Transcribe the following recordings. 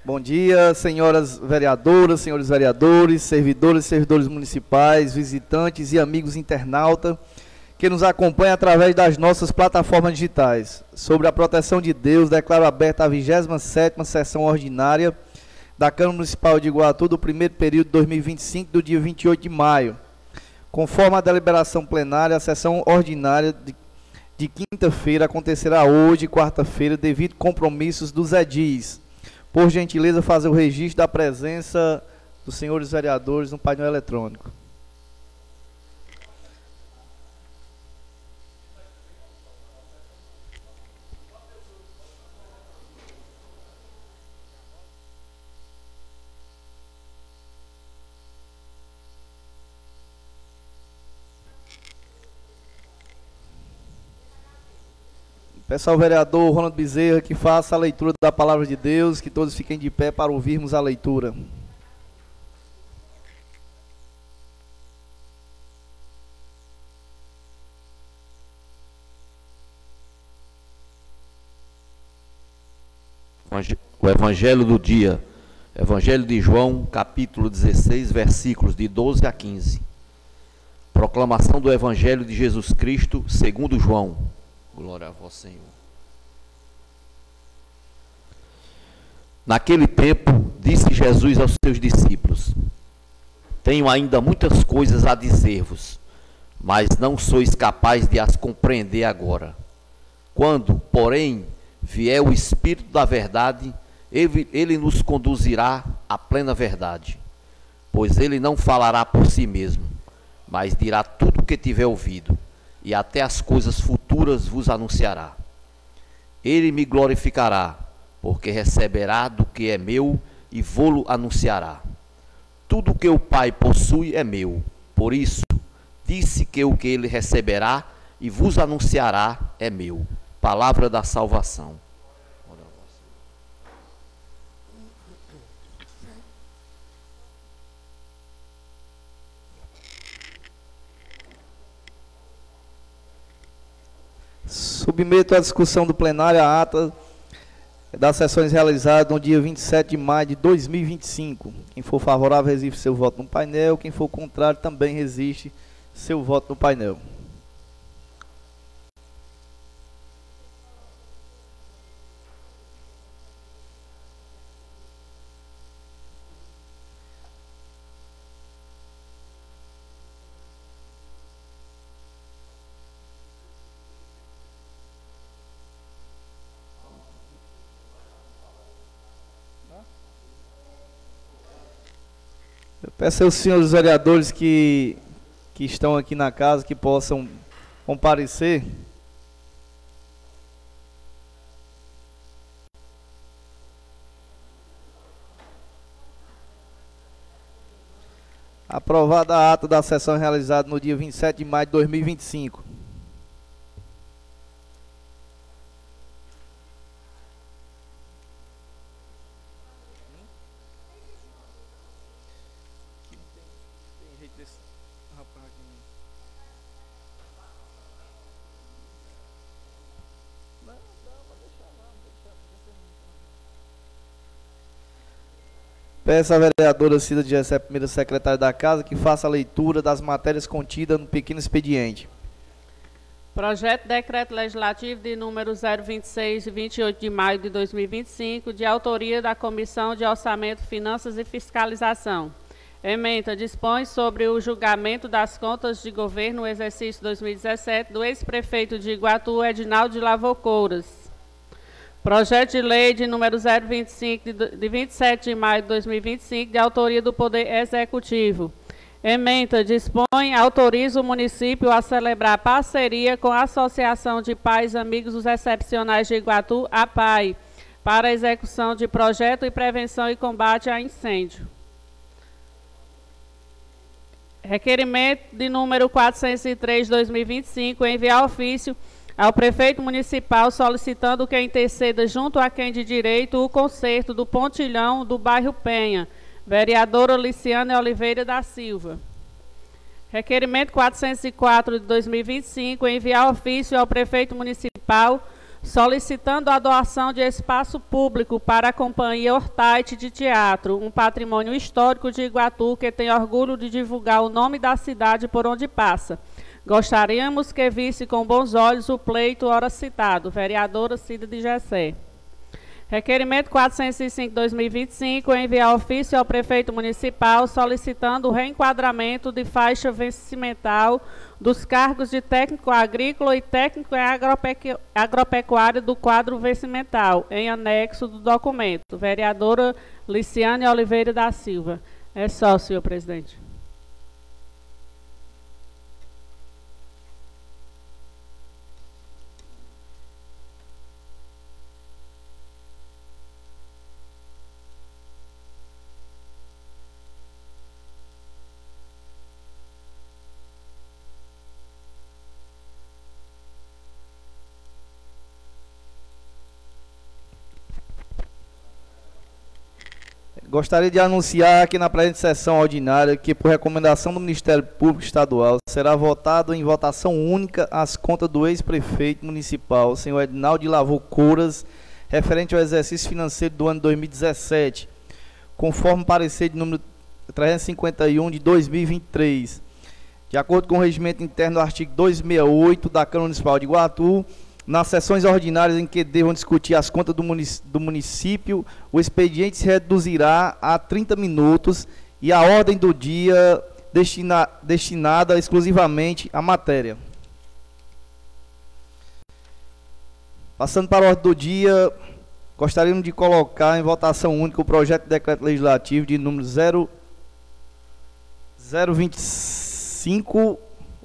Bom dia, senhoras vereadoras, senhores vereadores, servidores e servidores municipais, visitantes e amigos internautas que nos acompanham através das nossas plataformas digitais. Sobre a proteção de Deus, declaro aberta a 27ª sessão ordinária da Câmara Municipal de Iguatu do primeiro período de 2025, do dia 28 de maio. Conforme a deliberação plenária, a sessão ordinária de quinta-feira acontecerá hoje, quarta-feira, devido compromissos dos edis. Por gentileza, fazer o registro da presença dos senhores vereadores no painel eletrônico. Peço ao vereador Ronald Bezerra que faça a leitura da palavra de Deus, que todos fiquem de pé para ouvirmos a leitura. O Evangelho do dia, Evangelho de João, capítulo 16, versículos de 12 a 15. Proclamação do Evangelho de Jesus Cristo, segundo João. Glória a vós, Senhor. Naquele tempo, disse Jesus aos seus discípulos: tenho ainda muitas coisas a dizer-vos, mas não sois capazes de as compreender agora. Quando, porém, vier o Espírito da verdade, ele nos conduzirá à plena verdade, pois ele não falará por si mesmo, mas dirá tudo o que tiver ouvido, e até as coisas futuras vos anunciará. Ele me glorificará, porque receberá do que é meu e vô-lo anunciará. Tudo que o Pai possui é meu, por isso disse que o que ele receberá e vos anunciará é meu. Palavra da salvação. Submeto à discussão do plenário a ata das sessões realizadas no dia 27 de maio de 2025. Quem for favorável, resiste seu voto no painel. Quem for contrário, também resiste seu voto no painel. Eu peço aos senhores vereadores que estão aqui na casa que possam comparecer. Aprovada a ata da sessão realizada no dia 27 de maio de 2025. Peço à vereadora Cida de Gessé, primeira secretária da Casa, que faça a leitura das matérias contidas no pequeno expediente. Projeto de Decreto Legislativo de número 026, de 28 de maio de 2025, de autoria da Comissão de Orçamento, Finanças e Fiscalização. Ementa dispõe sobre o julgamento das contas de governo no exercício 2017 do ex-prefeito de Iguatu, Edinaldo de Lavocouras. Projeto de lei de número 025, de 27 de maio de 2025, de autoria do Poder Executivo. Ementa dispõe, autoriza o município a celebrar parceria com a Associação de Pais Amigos dos Excepcionais de Iguatu, APAI, para a execução de projeto e prevenção e combate a incêndio. Requerimento de número 403 de 2025, enviar ofício ao prefeito municipal solicitando que interceda junto a quem de direito o conserto do pontilhão do bairro Penha. Vereadora Liciane Oliveira da Silva. Requerimento 404 de 2025, enviar ofício ao prefeito municipal solicitando a doação de espaço público para a Companhia Hortaite de Teatro, um patrimônio histórico de Iguatu que tem orgulho de divulgar o nome da cidade por onde passa. Gostaríamos que visse com bons olhos o pleito ora citado. Vereadora Cida de Gessé. Requerimento 405/2025, enviar ofício ao prefeito municipal solicitando o reenquadramento de faixa vencimental dos cargos de técnico agrícola e técnico agropecuário do quadro vencimental, em anexo do documento. Vereadora Liciane Oliveira da Silva. É só, senhor presidente. Gostaria de anunciar aqui na presente sessão ordinária que, por recomendação do Ministério Público Estadual, será votado em votação única as contas do ex-prefeito municipal, senhor Edinaldo de Lavoucouras, referente ao exercício financeiro do ano 2017, conforme parecer de número 351 de 2023. De acordo com o regimento interno do artigo 268 da Câmara Municipal de Iguatu, nas sessões ordinárias em que devam discutir as contas do município, o expediente se reduzirá a 30 minutos e a ordem do dia destinada exclusivamente à matéria. Passando para a ordem do dia, gostaríamos de colocar em votação única o projeto de decreto legislativo de número 025,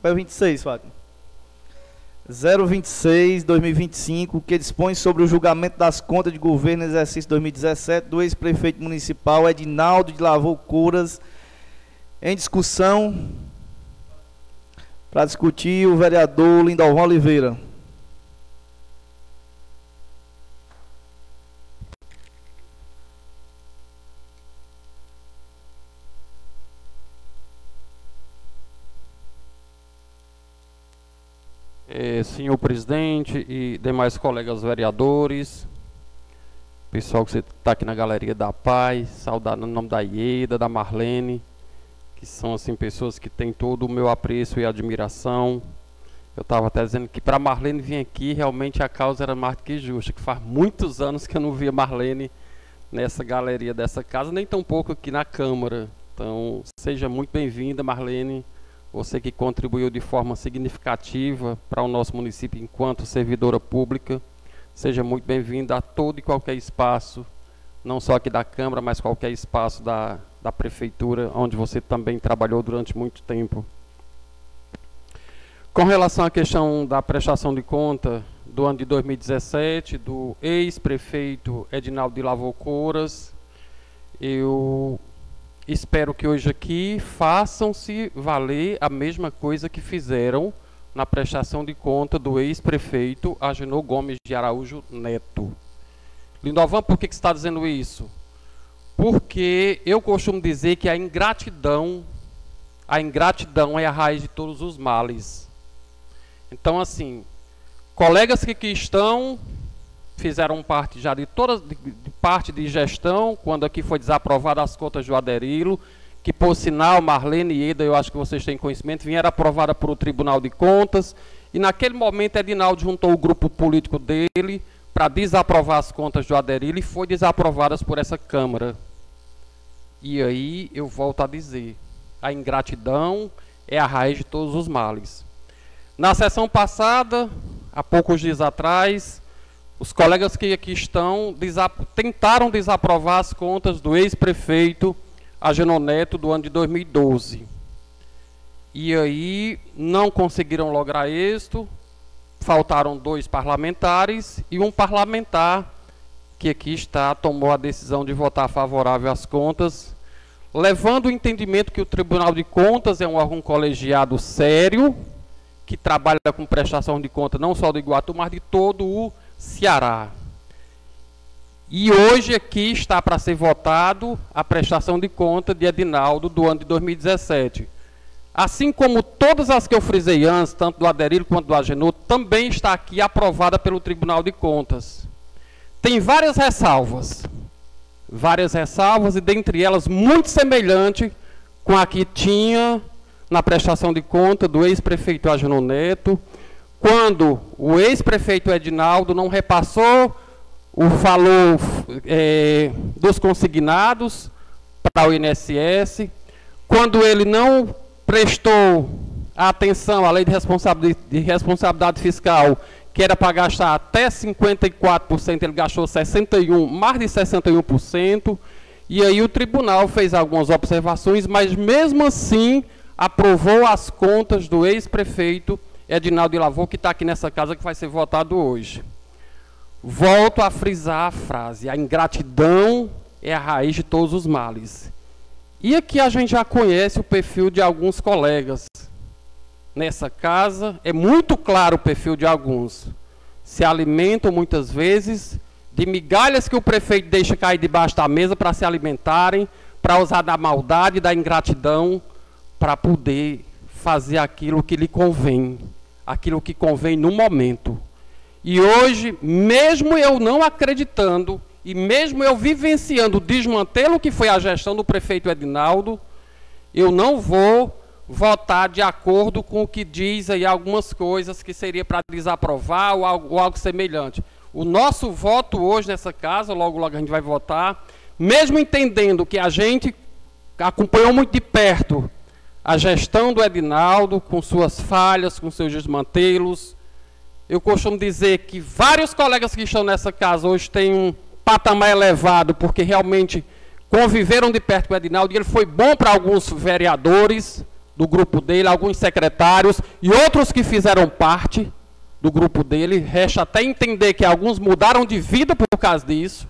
é 26, Fátima? 026/2025, que dispõe sobre o julgamento das contas de governo no exercício 2017 do ex-prefeito municipal Edinaldo de Lavoucouras. Em discussão, para discutir, o vereador Lindolvan Oliveira. Senhor presidente e demais colegas vereadores, pessoal que está aqui na Galeria da Paz, saudar no nome da Ieda, da Marlene, que são assim pessoas que têm todo o meu apreço e admiração. Eu estava até dizendo que para Marlene vir aqui, realmente a causa era mais do que justa, que faz muitos anos que eu não via Marlene nessa galeria dessa casa, nem tão pouco aqui na Câmara. Então, seja muito bem-vinda, Marlene. Você que contribuiu de forma significativa para o nosso município enquanto servidora pública, seja muito bem-vinda a todo e qualquer espaço, não só aqui da Câmara, mas qualquer espaço da Prefeitura, onde você também trabalhou durante muito tempo. Com relação à questão da prestação de conta do ano de 2017, do ex-prefeito Edinaldo de Lavoucouras, eu espero que hoje aqui façam-se valer a mesma coisa que fizeram na prestação de conta do ex-prefeito Agenor Gomes de Araújo Neto. Lindolvan, por que você está dizendo isso? Porque eu costumo dizer que a ingratidão é a raiz de todos os males. Então, assim, colegas que aqui estão fizeram parte já de parte de gestão, quando aqui foi desaprovada as contas do Aderilo, que por sinal, Marlene e Ieda, eu acho que vocês têm conhecimento, vieram aprovada por o Tribunal de Contas, e naquele momento Edinaldo juntou o grupo político dele para desaprovar as contas do Aderilo e foi desaprovadas por essa Câmara. E aí eu volto a dizer, a ingratidão é a raiz de todos os males. Na sessão passada, há poucos dias atrás, os colegas que aqui estão tentaram desaprovar as contas do ex-prefeito Agenor Neto do ano de 2012. E aí não conseguiram lograr êxito, faltaram 2 parlamentares e um parlamentar que aqui está tomou a decisão de votar favorável às contas, levando o entendimento que o Tribunal de Contas é um órgão colegiado sério, que trabalha com prestação de conta não só do Iguatu, mas de todo o Ceará. E hoje aqui está para ser votado a prestação de conta de Edinaldo do ano de 2017. assim como todas as que eu frisei antes, tanto do Aderilho quanto do Agenor, também está aqui aprovada pelo Tribunal de Contas. Tem várias ressalvas, e dentre elas muito semelhante com a que tinha na prestação de conta do ex-prefeito Agenor Neto, quando o ex-prefeito Edinaldo não repassou o valor dos consignados para o INSS, quando ele não prestou atenção à lei de responsabilidade fiscal, que era para gastar até 54%, ele gastou 61%, mais de 61%, e aí o tribunal fez algumas observações, mas mesmo assim aprovou as contas do ex-prefeito Edinaldo de Lavor, que está aqui nessa casa, que vai ser votado hoje. Volto a frisar a frase: a ingratidão é a raiz de todos os males. E aqui a gente já conhece o perfil de alguns colegas. Nessa casa, é muito claro o perfil de alguns. Se alimentam muitas vezes de migalhas que o prefeito deixa cair debaixo da mesa para se alimentarem, para usar da maldade e da ingratidão, para poder fazer aquilo que lhe convém, aquilo que convém no momento. E hoje, mesmo eu não acreditando, e mesmo eu vivenciando o desmantelo que foi a gestão do prefeito Edinaldo, eu não vou votar de acordo com o que diz aí algumas coisas que seria para desaprovar ou algo semelhante. O nosso voto hoje nessa casa, logo a gente vai votar, mesmo entendendo que a gente acompanhou muito de perto a gestão do Edinaldo, com suas falhas, com seus desmantelos. Eu costumo dizer que vários colegas que estão nessa casa hoje têm um patamar elevado, porque realmente conviveram de perto com o Edinaldo, e ele foi bom para alguns vereadores do grupo dele, alguns secretários, e outros que fizeram parte do grupo dele. Resta até entender que alguns mudaram de vida por causa disso,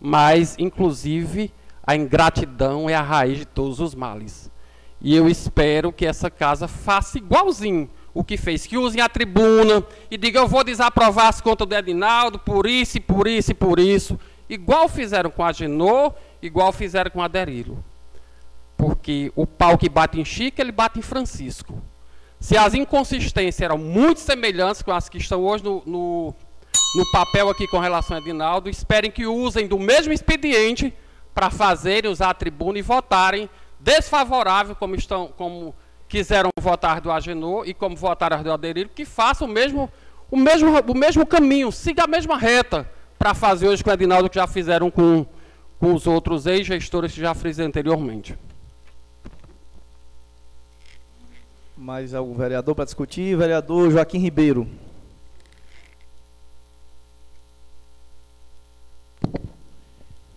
mas, inclusive, a ingratidão é a raiz de todos os males. E eu espero que essa casa faça igualzinho o que fez, que usem a tribuna e diga: eu vou desaprovar as contas do Edinaldo por isso, e por isso, e por isso. Igual fizeram com a Agenor, igual fizeram com a Aderilho. Porque o pau que bate em Chico, ele bate em Francisco. Se as inconsistências eram muito semelhantes com as que estão hoje no papel aqui com relação a Edinaldo, esperem que usem do mesmo expediente para fazerem, usar a tribuna e votarem desfavorável, como quiseram votar do Agenor e como votaram do Aderilho, que façam o mesmo caminho, siga a mesma reta para fazer hoje com o Edinaldo, que já fizeram com os outros ex-gestores que já frisei anteriormente. Mais algum vereador para discutir? Vereador Joaquim Ribeiro.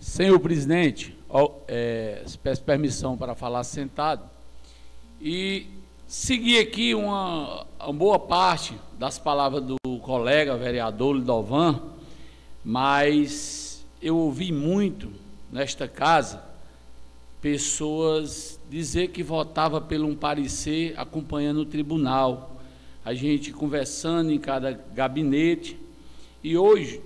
Senhor presidente, peço permissão para falar sentado e seguir aqui uma boa parte das palavras do colega vereador Lidovan, mas eu ouvi muito nesta casa pessoas dizer que votava pelo um parecer acompanhando o tribunal, a gente conversando em cada gabinete, e hoje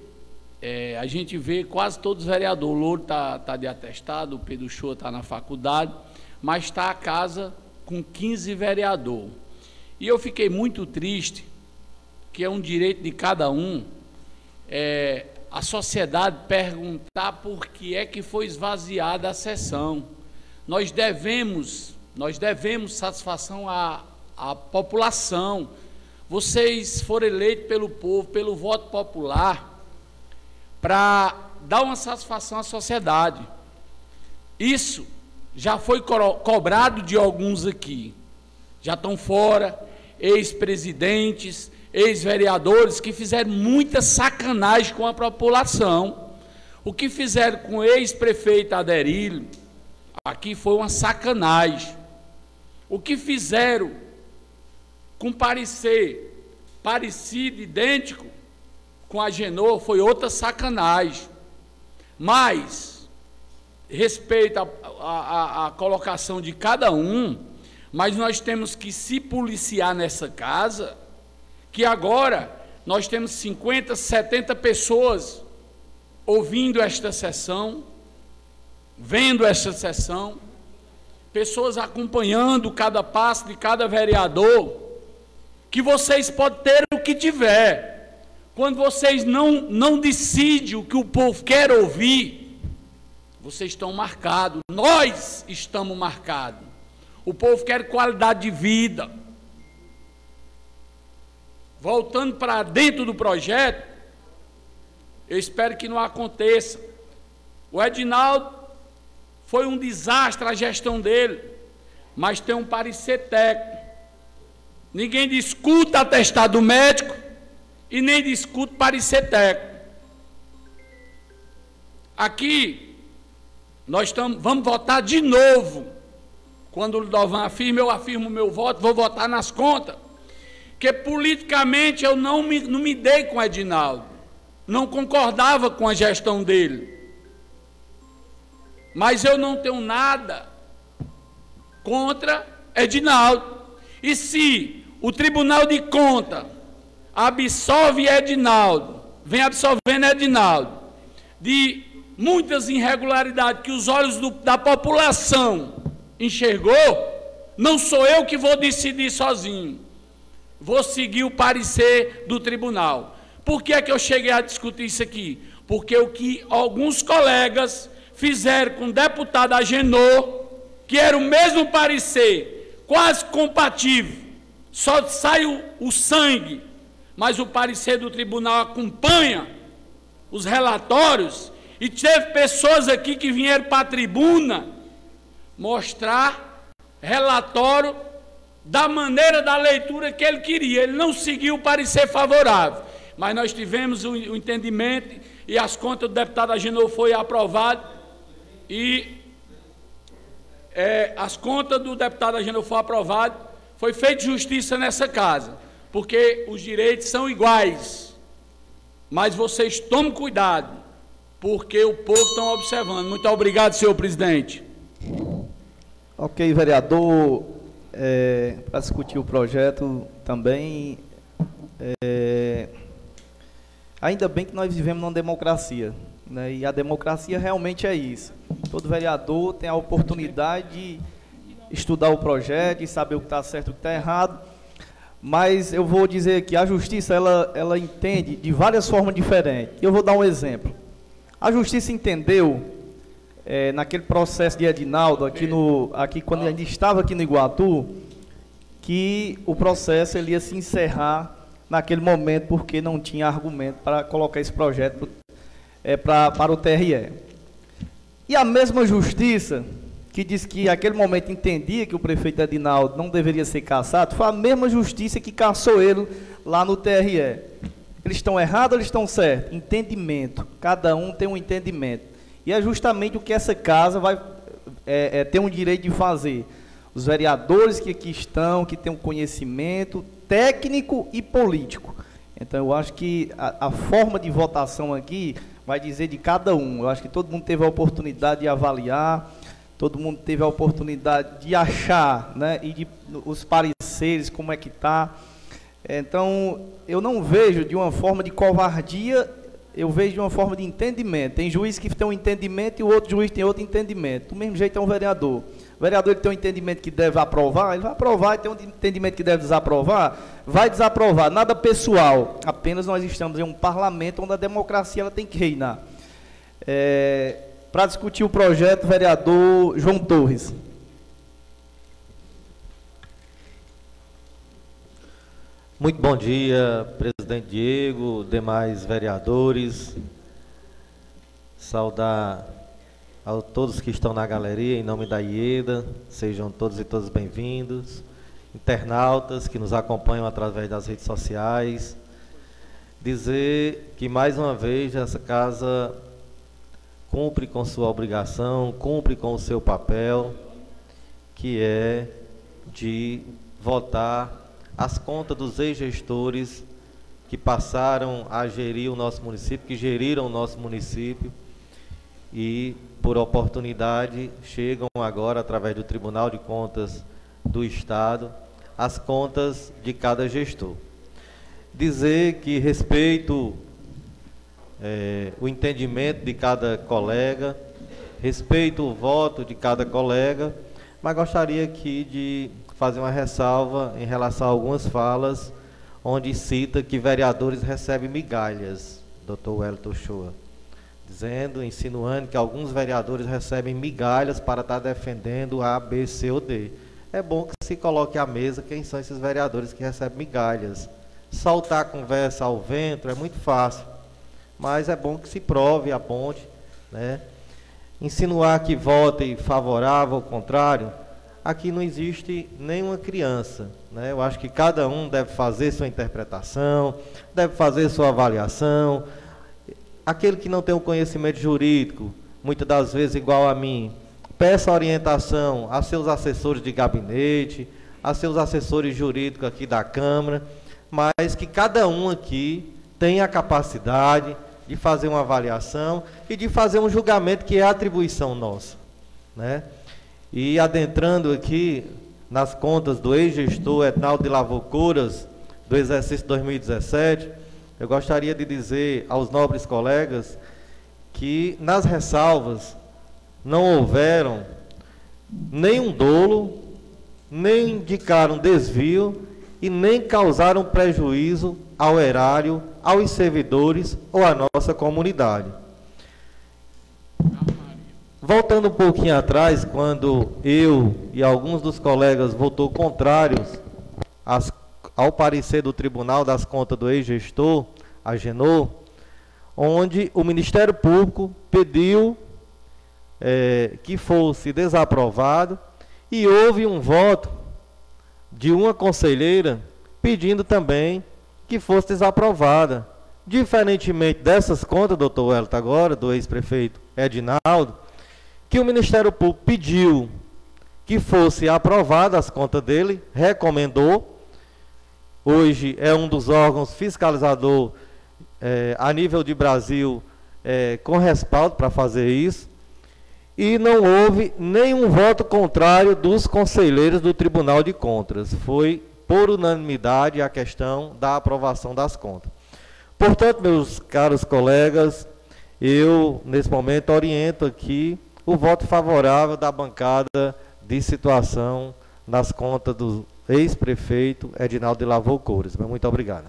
a gente vê quase todos os vereadores. O Louro está de atestado, o Pedro Shoa está na faculdade, mas está a casa com 15 vereadores. E eu fiquei muito triste, que é um direito de cada um, a sociedade perguntar por que é que foi esvaziada a sessão. Nós devemos satisfação à população. Vocês foram eleitos pelo povo, pelo voto popular, para dar uma satisfação à sociedade. Isso já foi cobrado de alguns aqui. Já estão fora, ex-presidentes, ex-vereadores que fizeram muita sacanagem com a população. O que fizeram com o ex-prefeito Aderilho, aqui foi uma sacanagem. O que fizeram com parecer parecido, idêntico com a Agenor, foi outra sacanagem. Mas respeito a colocação de cada um, mas nós temos que se policiar nessa casa, que agora nós temos 50, 70 pessoas ouvindo esta sessão, vendo esta sessão, pessoas acompanhando cada passo de cada vereador, que vocês podem ter o que tiver. Quando vocês não decidem o que o povo quer ouvir, vocês estão marcados. Nós estamos marcados. O povo quer qualidade de vida. Voltando para dentro do projeto, eu espero que não aconteça. O Edinaldo foi um desastre a gestão dele, mas tem um parecer técnico. Ninguém discute atestado médico e nem discute parecer técnico. Aqui, vamos votar de novo. Quando o Ludovan afirma, eu afirmo o meu voto, vou votar nas contas. Porque politicamente eu não me dei com o Edinaldo. Não concordava com a gestão dele. Mas eu não tenho nada contra Edinaldo. E se o Tribunal de Contas absolve Edinaldo, vem absolvendo Edinaldo, de muitas irregularidades que os olhos da população enxergou, não sou eu que vou decidir sozinho. Vou seguir o parecer do tribunal. Por que é que eu cheguei a discutir isso aqui? Porque o que alguns colegas fizeram com o deputado Agenor, que era o mesmo parecer, quase compatível, só sai o sangue, mas o parecer do tribunal acompanha os relatórios, e teve pessoas aqui que vieram para a tribuna mostrar relatório da maneira da leitura que ele queria. Ele não seguiu o parecer favorável, mas nós tivemos o entendimento e as contas do deputado Agenor foi aprovado e as contas do deputado Agenor foram aprovadas, foi feita justiça nessa casa, porque os direitos são iguais, mas vocês tomem cuidado, porque o povo está observando. Muito obrigado, senhor presidente. Ok, vereador, para discutir o projeto também, ainda bem que nós vivemos numa democracia, né? E a democracia realmente é isso. Todo vereador tem a oportunidade de estudar o projeto e saber o que está certo e o que está errado, mas eu vou dizer que a justiça, ela entende de várias formas diferentes. Eu vou dar um exemplo. A justiça entendeu, naquele processo de Edinaldo, aqui quando a gente estava aqui no Iguatu, que o processo ele ia se encerrar naquele momento, porque não tinha argumento para colocar esse projeto para o TRE. E a mesma justiça, que disse que naquele momento entendia que o prefeito Edinaldo não deveria ser cassado, foi a mesma justiça que cassou ele lá no TRE. Eles estão errados ou eles estão certos? Entendimento. Cada um tem um entendimento. E é justamente o que essa casa vai ter um direito de fazer. Os vereadores que aqui estão, que têm um conhecimento técnico e político. Então, eu acho que a forma de votação aqui vai dizer de cada um. Eu acho que todo mundo teve a oportunidade de avaliar, todo mundo teve a oportunidade de achar, né, e os pareceres, como é que está. Então, eu não vejo de uma forma de covardia, eu vejo de uma forma de entendimento. Tem juiz que tem um entendimento e o outro juiz tem outro entendimento. Do mesmo jeito é um vereador. O vereador ele tem um entendimento que deve aprovar, ele vai aprovar, ele tem um entendimento que deve desaprovar, vai desaprovar. Nada pessoal, apenas nós estamos em um parlamento onde a democracia ela tem que reinar. Para discutir o projeto, vereador João Torres. Muito bom dia, presidente Diego, demais vereadores. Saudar a todos que estão na galeria, em nome da IEDA, sejam todos e todas bem-vindos. Internautas que nos acompanham através das redes sociais. Dizer que, mais uma vez, essa casa cumpre com sua obrigação, cumpre com o seu papel, que é de votar as contas dos ex-gestores que passaram a gerir o nosso município, que geriram o nosso município e, por oportunidade, chegam agora, através do Tribunal de Contas do Estado, as contas de cada gestor. Dizer que respeito o entendimento de cada colega, respeito o voto de cada colega, mas gostaria aqui de fazer uma ressalva em relação a algumas falas onde cita que vereadores recebem migalhas, doutor Wellington Shoa, dizendo, insinuando que alguns vereadores recebem migalhas para estar defendendo A, B, C ou D. É bom que se coloque à mesa quem são esses vereadores que recebem migalhas. Soltar a conversa ao vento é muito fácil, mas é bom que se prove, aponte, né? Insinuar que votem favorável ou contrário, aqui não existe nenhuma criança, né? Eu acho que cada um deve fazer sua interpretação, deve fazer sua avaliação. Aquele que não tem um conhecimento jurídico, muitas das vezes igual a mim, peça orientação a seus assessores de gabinete, a seus assessores jurídicos aqui da Câmara, mas que cada um aqui tenha a capacidade de fazer uma avaliação e de fazer um julgamento que é atribuição nossa, né? E adentrando aqui nas contas do ex-gestor Edinaldo de Lavoucouras, do exercício 2017, eu gostaria de dizer aos nobres colegas que nas ressalvas não houveram nenhum dolo, nem indicaram desvio e nem causaram prejuízo ao erário, aos servidores ou à nossa comunidade. Voltando um pouquinho atrás, quando eu e alguns dos colegas votou contrários ao parecer do Tribunal das Contas do ex-gestor, Agenor, onde o Ministério Público pediu que fosse desaprovado e houve um voto de uma conselheira pedindo também que fosse desaprovada. Diferentemente dessas contas, doutor Wellington, agora, do ex-prefeito Edinaldo, que o Ministério Público pediu que fosse aprovada as contas dele, recomendou, hoje é um dos órgãos fiscalizador a nível de Brasil com respaldo para fazer isso, e não houve nenhum voto contrário dos conselheiros do Tribunal de Contas. Foi por unanimidade a questão da aprovação das contas. Portanto, meus caros colegas, eu, nesse momento, oriento aqui o voto favorável da bancada de situação nas contas do ex-prefeito Edinaldo de Lavoucouras. Muito obrigado.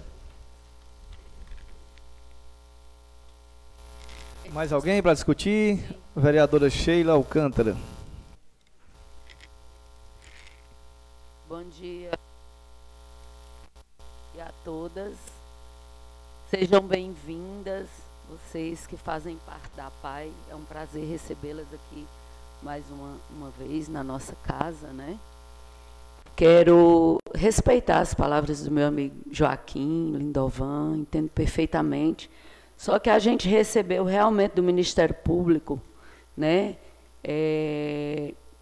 Mais alguém para discutir? Vereadora Sheila Alcântara. Bom dia a todas. Sejam bem-vindas, vocês que fazem parte da PAI. É um prazer recebê-las aqui mais uma vez na nossa casa, né? Quero respeitar as palavras do meu amigo Joaquim Lindovan, entendo perfeitamente. Só que a gente recebeu realmente do Ministério Público, né,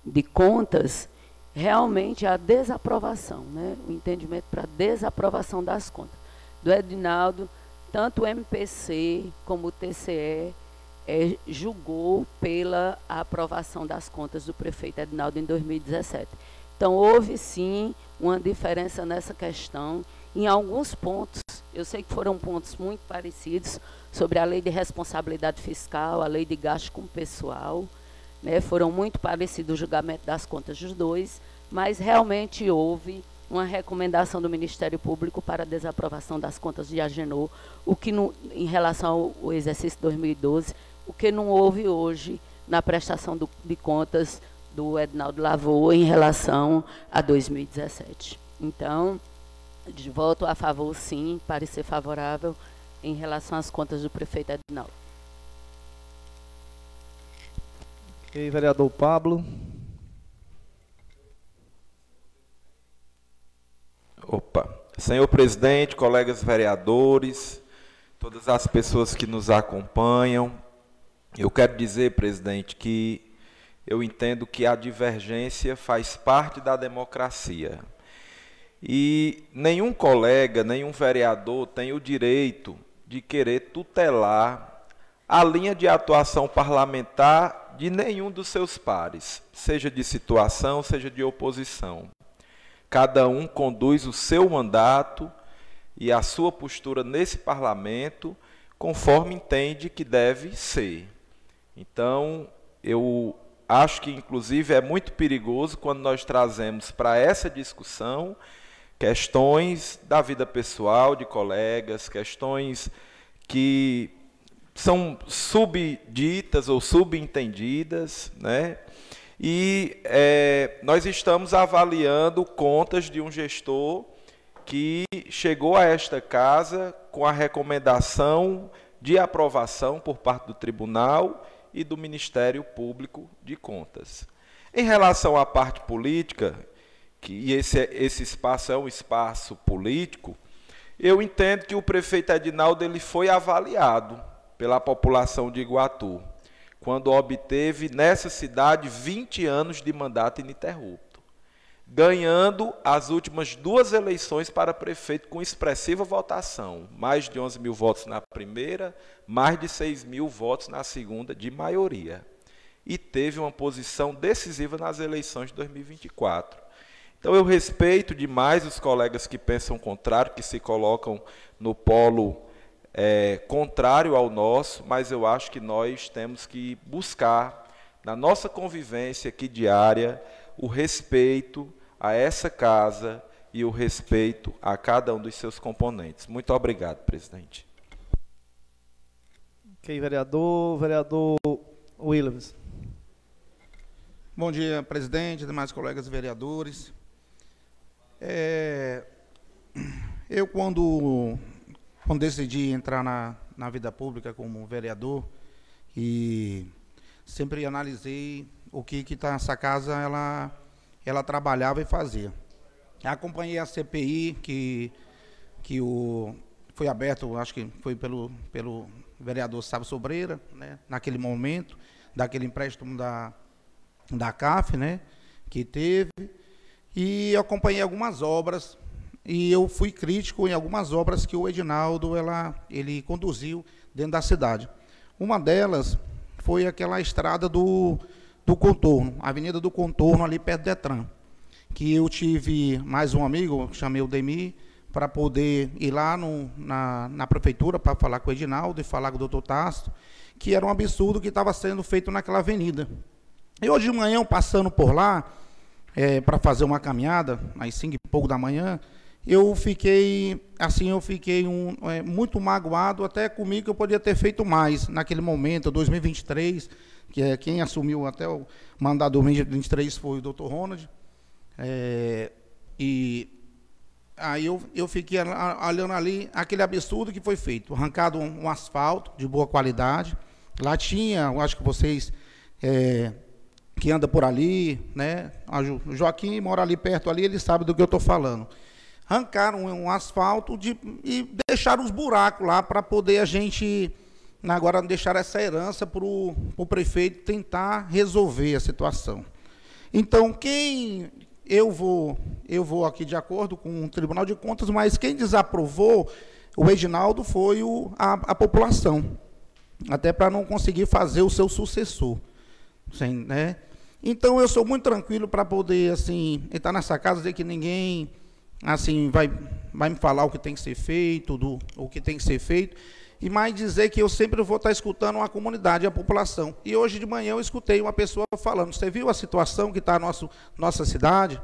de contas, realmente a desaprovação, né, o entendimento para desaprovação das contas. Do Edinaldo, tanto o MPC como o TCE julgou pela aprovação das contas do prefeito Edinaldo em 2017. Então, houve sim uma diferença nessa questão, em alguns pontos. Eu sei que foram pontos muito parecidos sobre a lei de responsabilidade fiscal, a lei de gasto com pessoal, né? Foram muito parecidos o julgamento das contas dos dois, mas realmente houve uma recomendação do Ministério Público para a desaprovação das contas de Agenor, o que em relação ao exercício 2012, o que não houve hoje na prestação de contas do Edinaldo Lavoucouras em relação a 2017. Então, de voto a favor, sim, parecer favorável em relação às contas do prefeito Edinaldo. Ok, vereador Pablo. Senhor presidente, colegas vereadores, todas as pessoas que nos acompanham, eu quero dizer, presidente, que eu entendo que a divergência faz parte da democracia. E nenhum colega, nenhum vereador tem o direito de querer tutelar a linha de atuação parlamentar de nenhum dos seus pares, seja de situação, seja de oposição. Cada um conduz o seu mandato e a sua postura nesse parlamento conforme entende que deve ser. Então, eu acho que, inclusive, é muito perigoso quando nós trazemos para essa discussão questões da vida pessoal de colegas, questões que são subditas ou subentendidas, né? E nós estamos avaliando contas de um gestor que chegou a esta casa com a recomendação de aprovação por parte do Tribunal e do Ministério Público de Contas. Em relação à parte política, que esse espaço é um espaço político, eu entendo que o prefeito Edinaldo ele foi avaliado pela população de Iguatu, quando obteve nessa cidade 20 anos de mandato ininterrupto, ganhando as últimas 2 eleições para prefeito com expressiva votação, mais de 11 mil votos na primeira, mais de 6 mil votos na segunda, de maioria. E teve uma posição decisiva nas eleições de 2024. Então eu respeito demais os colegas que pensam o contrário, que se colocam no polo contrário ao nosso, mas eu acho que nós temos que buscar, na nossa convivência aqui diária, o respeito a essa casa e o respeito a cada um dos seus componentes. Muito obrigado, presidente. Ok, vereador Williams. Bom dia, presidente, demais colegas vereadores. Eu, quando decidi entrar na vida pública como vereador, e sempre analisei o que essa casa ela trabalhava e fazia. Acompanhei a CPI que foi aberto, acho que foi pelo vereador Sábio Sobreira, né, naquele momento, daquele empréstimo da CAF, né, que teve, e acompanhei algumas obras, e eu fui crítico em algumas obras que o Edinaldo ele conduziu dentro da cidade. Uma delas foi aquela estrada do Contorno, a Avenida do Contorno, ali perto do Detran, que eu tive mais um amigo, chamei o Demir, para poder ir lá na prefeitura para falar com o Edinaldo e falar com o doutor Tasso, que era um absurdo que estava sendo feito naquela avenida. E hoje de manhã, passando por lá, para fazer uma caminhada, às 5 e pouco da manhã, eu fiquei muito magoado, até comigo, que eu poderia ter feito mais naquele momento, 2023, que quem assumiu até o mandato de 2023 foi o doutor Ronald, e aí eu fiquei olhando ali aquele absurdo que foi feito, arrancado um asfalto de boa qualidade, lá tinha, eu acho que vocês que anda por ali, né, o Joaquim mora ali perto ali, ele sabe do que eu estou falando. Arrancaram um asfalto e deixaram os buracos lá para poder a gente, agora, deixar essa herança para o prefeito tentar resolver a situação. Então, eu vou aqui de acordo com o Tribunal de Contas, mas quem desaprovou o Edinaldo foi a população, até para não conseguir fazer o seu sucessor. Sim, né? Então, eu sou muito tranquilo para poder, assim, entrar nessa casa, dizer que ninguém, assim, vai me falar o que tem que ser feito, o que tem que ser feito, e mais dizer que eu sempre vou estar escutando a comunidade, a população. E hoje de manhã eu escutei uma pessoa falando, você viu a situação que está a nossa cidade,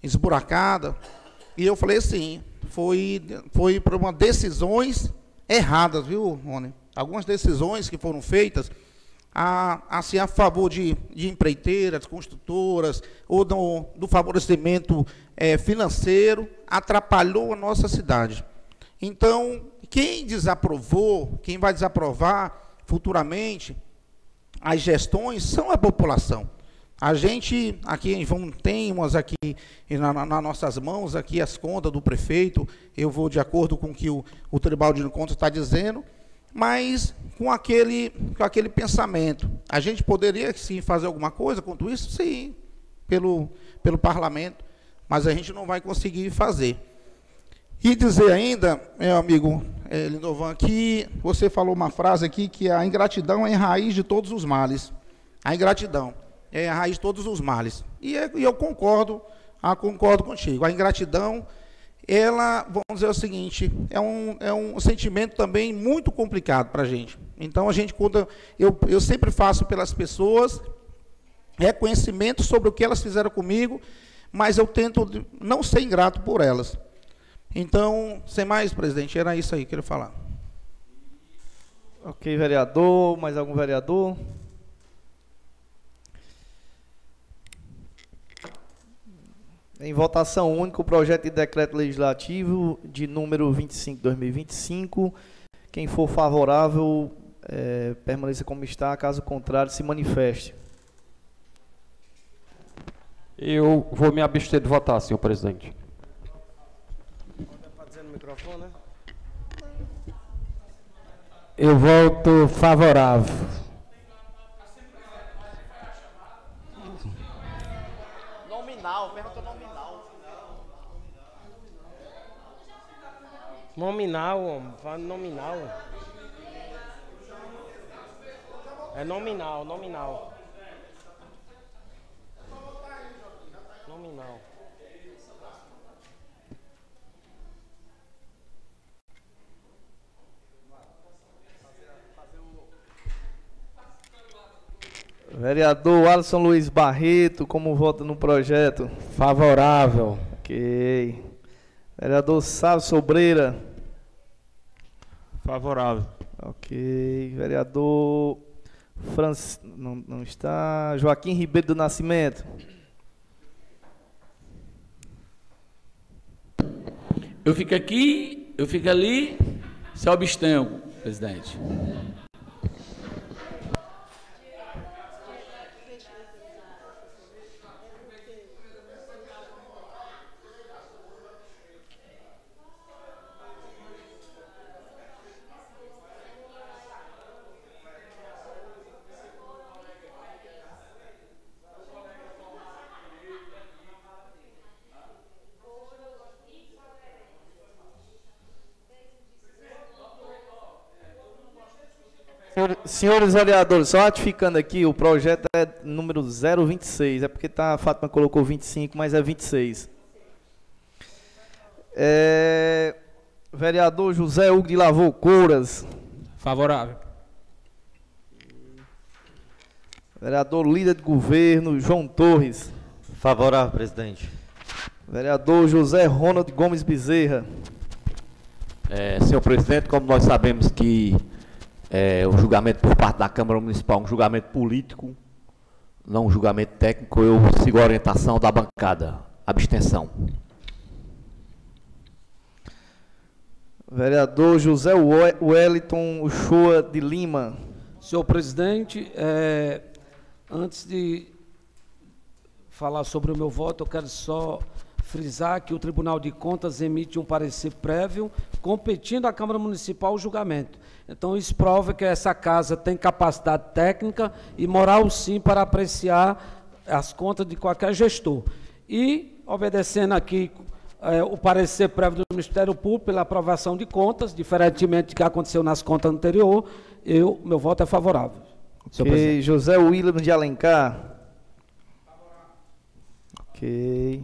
esburacada? E eu falei assim, foi por uma decisões erradas, viu, Rony? Algumas decisões que foram feitas assim, a favor de empreiteiras, construtoras, ou do favorecimento financeiro, atrapalhou a nossa cidade. Então, quem desaprovou, quem vai desaprovar futuramente as gestões são a população. A gente, aqui, temos aqui nas nossas mãos aqui as contas do prefeito, eu vou de acordo com o que o Tribunal de Contas está dizendo, mas com aquele pensamento. A gente poderia, sim, fazer alguma coisa quanto isso? Sim, pelo parlamento, mas a gente não vai conseguir fazer. E dizer ainda, meu amigo Lindovan, que você falou uma frase aqui, que a ingratidão é a raiz de todos os males. A ingratidão é a raiz de todos os males. E eu concordo contigo. A ingratidão, ela, vamos dizer o seguinte, é um sentimento também muito complicado para a gente. Então, quando eu sempre faço pelas pessoas, reconhecimento sobre o que elas fizeram comigo, mas eu tento não ser ingrato por elas. Então, sem mais, presidente, era isso aí que eu queria falar. Ok, vereador. Mais algum vereador? Em votação única, o projeto de decreto legislativo de número 25/2025. Quem for favorável, permaneça como está. Caso contrário, se manifeste. Eu vou me abster de votar, senhor presidente. Eu voto favorável. Nominal, pergunta nominal. Nominal, homem. Vai nominal. É nominal, nominal. Nominal. Vereador Alisson Luiz Barreto, como vota no projeto? Favorável. Ok. Vereador Sávio Sobreira. Favorável. Ok. Vereador não está. Joaquim Ribeiro do Nascimento. Eu fico aqui, eu fico ali, se abstenho, presidente. Senhores vereadores, só ratificando aqui, o projeto é número 026, é porque a Fátima colocou 25, mas é 26. Vereador José Hugo de Lavoucouras. Favorável. Vereador líder de governo, João Torres. Favorável, presidente. Vereador José Ronald Gomes Bezerra. Senhor presidente, como nós sabemos que o julgamento por parte da Câmara Municipal é um julgamento político, não um julgamento técnico, eu sigo a orientação da bancada. Abstenção. Vereador José Wellington Uchoa de Lima. Senhor presidente, antes de falar sobre o meu voto, eu quero só frisar que o Tribunal de Contas emite um parecer prévio, competindo à Câmara Municipal o julgamento. Então, isso prova que essa casa tem capacidade técnica e moral, sim, para apreciar as contas de qualquer gestor. E, obedecendo aqui o parecer prévio do Ministério Público pela aprovação de contas, diferentemente do que aconteceu nas contas anteriores, meu voto é favorável. Ok, José William de Alencar. Ok.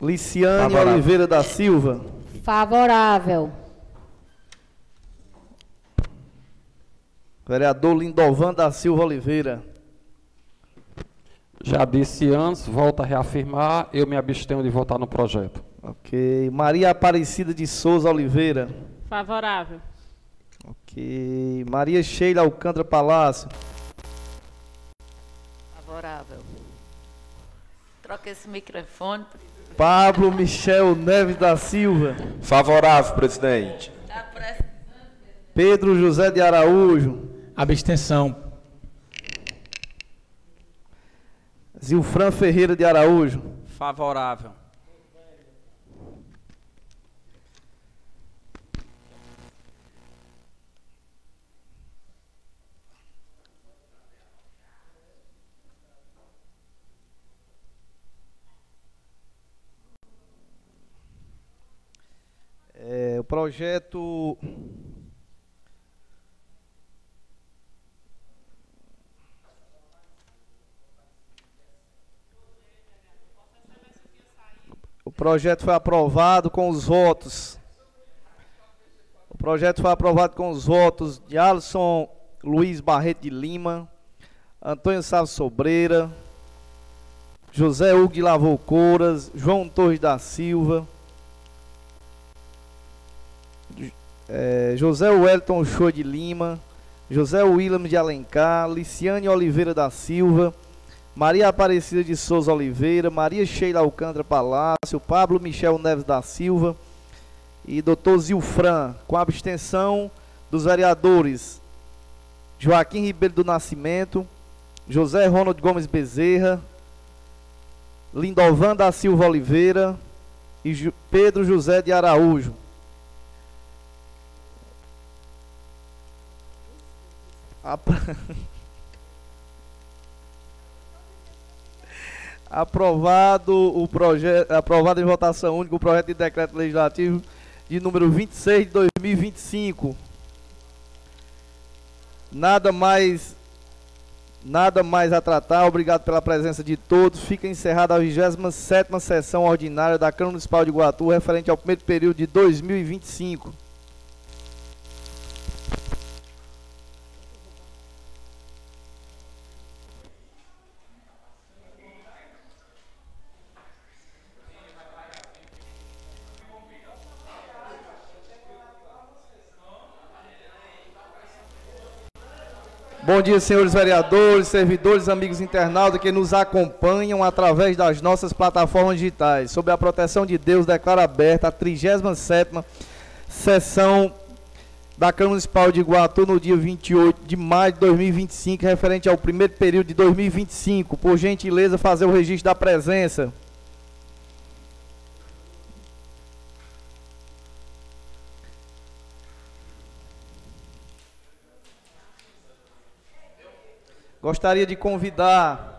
Liciane Favorável. Oliveira da Silva. Favorável. Vereador Lindovan da Silva Oliveira. Já disse antes, volto a reafirmar, eu me abstenho de votar no projeto. Ok. Maria Aparecida de Souza Oliveira. Favorável. Ok. Maria Sheila Alcântara Palácio. Favorável. Troca esse microfone. Pablo Michel Neves da Silva. Favorável, presidente. Pedro José de Araújo. Abstenção. Zilfran Ferreira de Araújo. Favorável. O projeto... O projeto foi aprovado com os votos. O projeto foi aprovado com os votos de Alisson Luiz Barreto de Lima, Antônio Sávio Sobreira, José Hugo de Lavoucouras, João Torres da Silva, José Wellington Show de Lima, José William de Alencar, Liciane Oliveira da Silva, Maria Aparecida de Souza Oliveira, Maria Sheila Alcântara Palácio, Pablo Michel Neves da Silva e Dr. Zilfran, com a abstenção dos vereadores Joaquim Ribeiro do Nascimento, José Ronald Gomes Bezerra, Lindovan da Silva Oliveira e Pedro José de Araújo. Aprovado em votação única o projeto de decreto legislativo de número 26 de 2025. Nada mais a tratar. Obrigado pela presença de todos. Fica encerrada a 27ª sessão ordinária da Câmara Municipal de Iguatu, referente ao primeiro período de 2025. Bom dia, senhores vereadores, servidores, amigos internautas que nos acompanham através das nossas plataformas digitais. Sob a proteção de Deus, declaro aberta a 37ª sessão da Câmara Municipal de Iguatu no dia 28 de maio de 2025, referente ao primeiro período de 2025. Por gentileza, fazer o registro da presença. Gostaria de convidar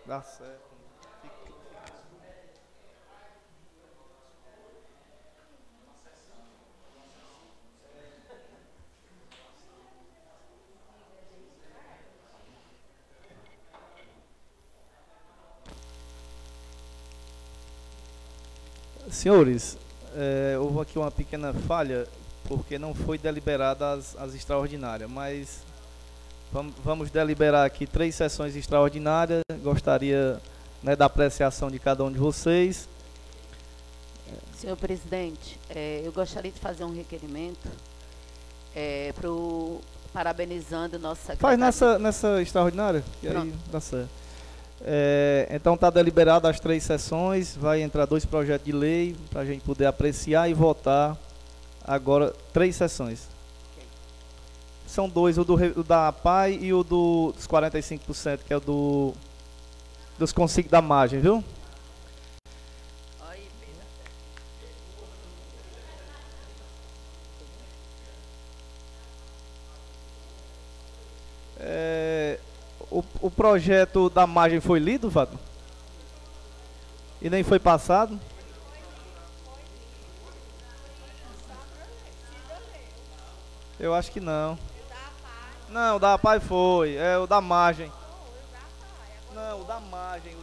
dá certo. Senhores, houve aqui uma pequena falha, porque não foi deliberada as extraordinárias, mas vamos deliberar aqui 3 sessões extraordinárias. Gostaria, né, da apreciação de cada um de vocês. Senhor presidente, eu gostaria de fazer um requerimento parabenizando o nosso secretário. Faz nessa extraordinária, e aí dá certo. Então está deliberado as 3 sessões, vai entrar 2 projetos de lei para a gente poder apreciar e votar agora 3 sessões. São 2, o da PAI e o dos 45%, que é o dos consignos da margem, viu? O projeto da margem foi lido, Fábio? E nem foi passado? Eu acho que não. Não, o da PAI foi. É o da margem. Não, o da margem.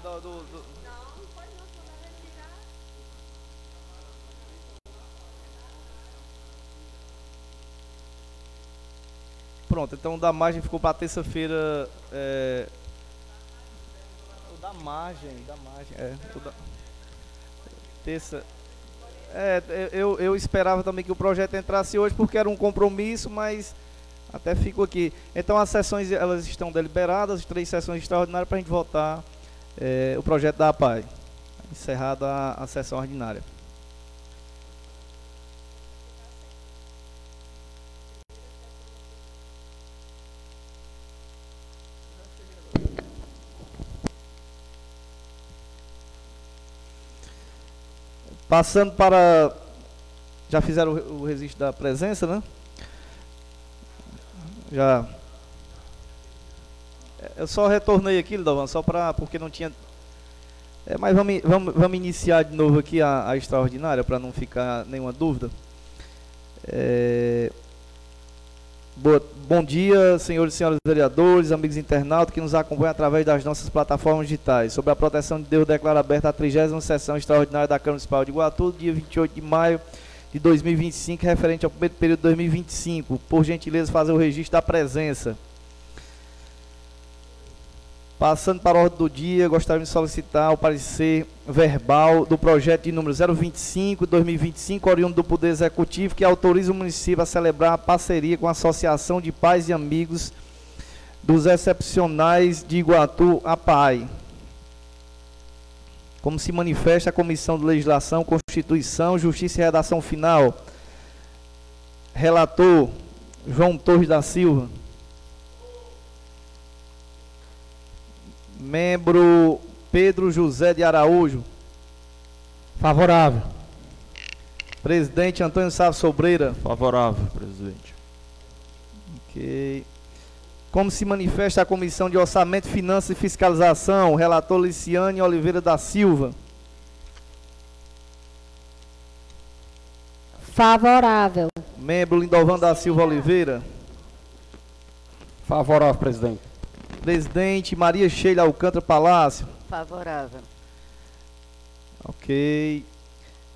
Pronto, então o da margem ficou para terça-feira. O da margem. Terça. Eu esperava também que o projeto entrasse hoje porque era um compromisso, mas até fico aqui. Então as sessões elas estão deliberadas, 3 sessões extraordinárias para a gente votar o projeto da APAI. Encerrada a sessão ordinária. Passando para... Já fizeram o registro da presença, né? Já. Eu só retornei aqui, Lidovan, só para... Porque não tinha... mas vamos iniciar de novo aqui a extraordinária, para não ficar nenhuma dúvida. Bom dia, senhores e senhoras vereadores, amigos internautas que nos acompanham através das nossas plataformas digitais. Sobre a proteção de Deus, declaro aberta a 30ª sessão extraordinária da Câmara Municipal de Iguatu, dia 28 de maio de 2025, referente ao primeiro período de 2025. Por gentileza, fazer o registro da presença. Passando para a ordem do dia, gostaria de solicitar o parecer verbal do projeto de número 025/2025, oriundo do Poder Executivo, que autoriza o município a celebrar a parceria com a Associação de Pais e Amigos dos Excepcionais de Iguatu, APAI. Como se manifesta a Comissão de Legislação, Constituição, Justiça e Redação Final. Relator, João Torres da Silva. Membro Pedro José de Araújo. Favorável. Presidente Antônio Sá Sobreira. Favorável, presidente. Ok. Como se manifesta a Comissão de Orçamento, Finanças e Fiscalização. Relator Liciane Oliveira da Silva. Favorável. Membro Lindovan da Silva Oliveira. Favorável, presidente. Presidente Maria Sheila Alcântara Palácio. Favorável. Ok.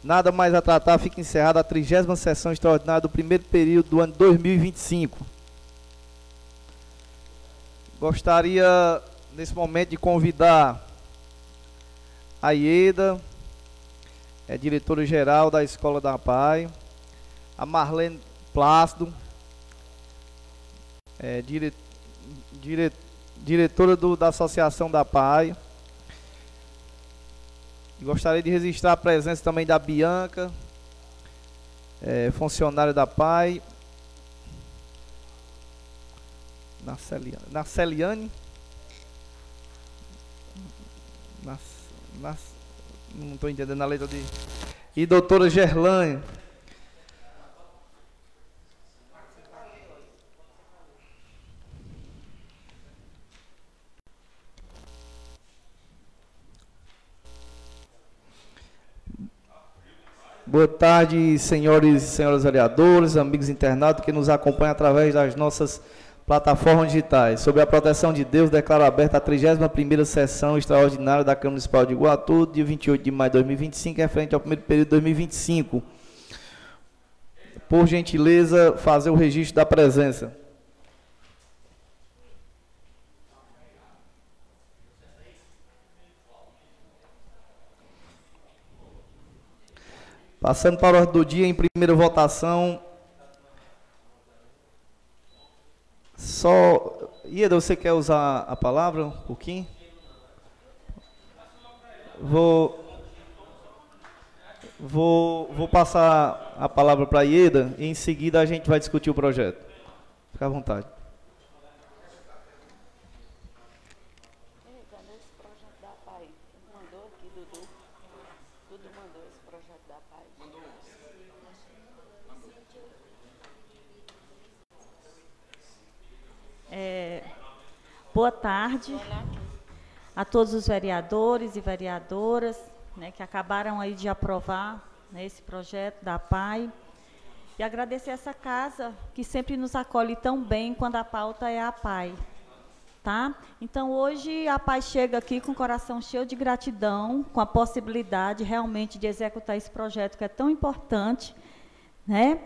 Nada mais a tratar, fica encerrada a 30ª sessão extraordinária do primeiro período do ano 2025. Gostaria, nesse momento, de convidar a Ieda, diretora-geral da Escola da APAI, a Marlene Plácido, diretora da Associação da APAI. Gostaria de registrar a presença também da Bianca, funcionária da APAI. Narceliane. Não estou entendendo a letra de... E doutora Gerlane. Boa tarde, senhores e senhoras vereadores, amigos internautas que nos acompanham através das nossas plataformas digitais. Sobre a proteção de Deus, declaro aberta a 31ª sessão extraordinária da Câmara Municipal de Iguatu, dia 28 de maio de 2025, referente ao primeiro período de 2025. Por gentileza, fazer o registro da presença. Passando para a ordem do dia, em primeira votação... Ieda, você quer usar a palavra um pouquinho? Vou passar a palavra para a Ieda e em seguida a gente vai discutir o projeto. Fica à vontade. Boa tarde a todos os vereadores e vereadoras, né, que acabaram aí de aprovar, né, esse projeto da APAI. E agradecer essa casa que sempre nos acolhe tão bem quando a pauta é a APAI. Tá? Então, hoje a APAI chega aqui com o coração cheio de gratidão, com a possibilidade realmente de executar esse projeto que é tão importante, né?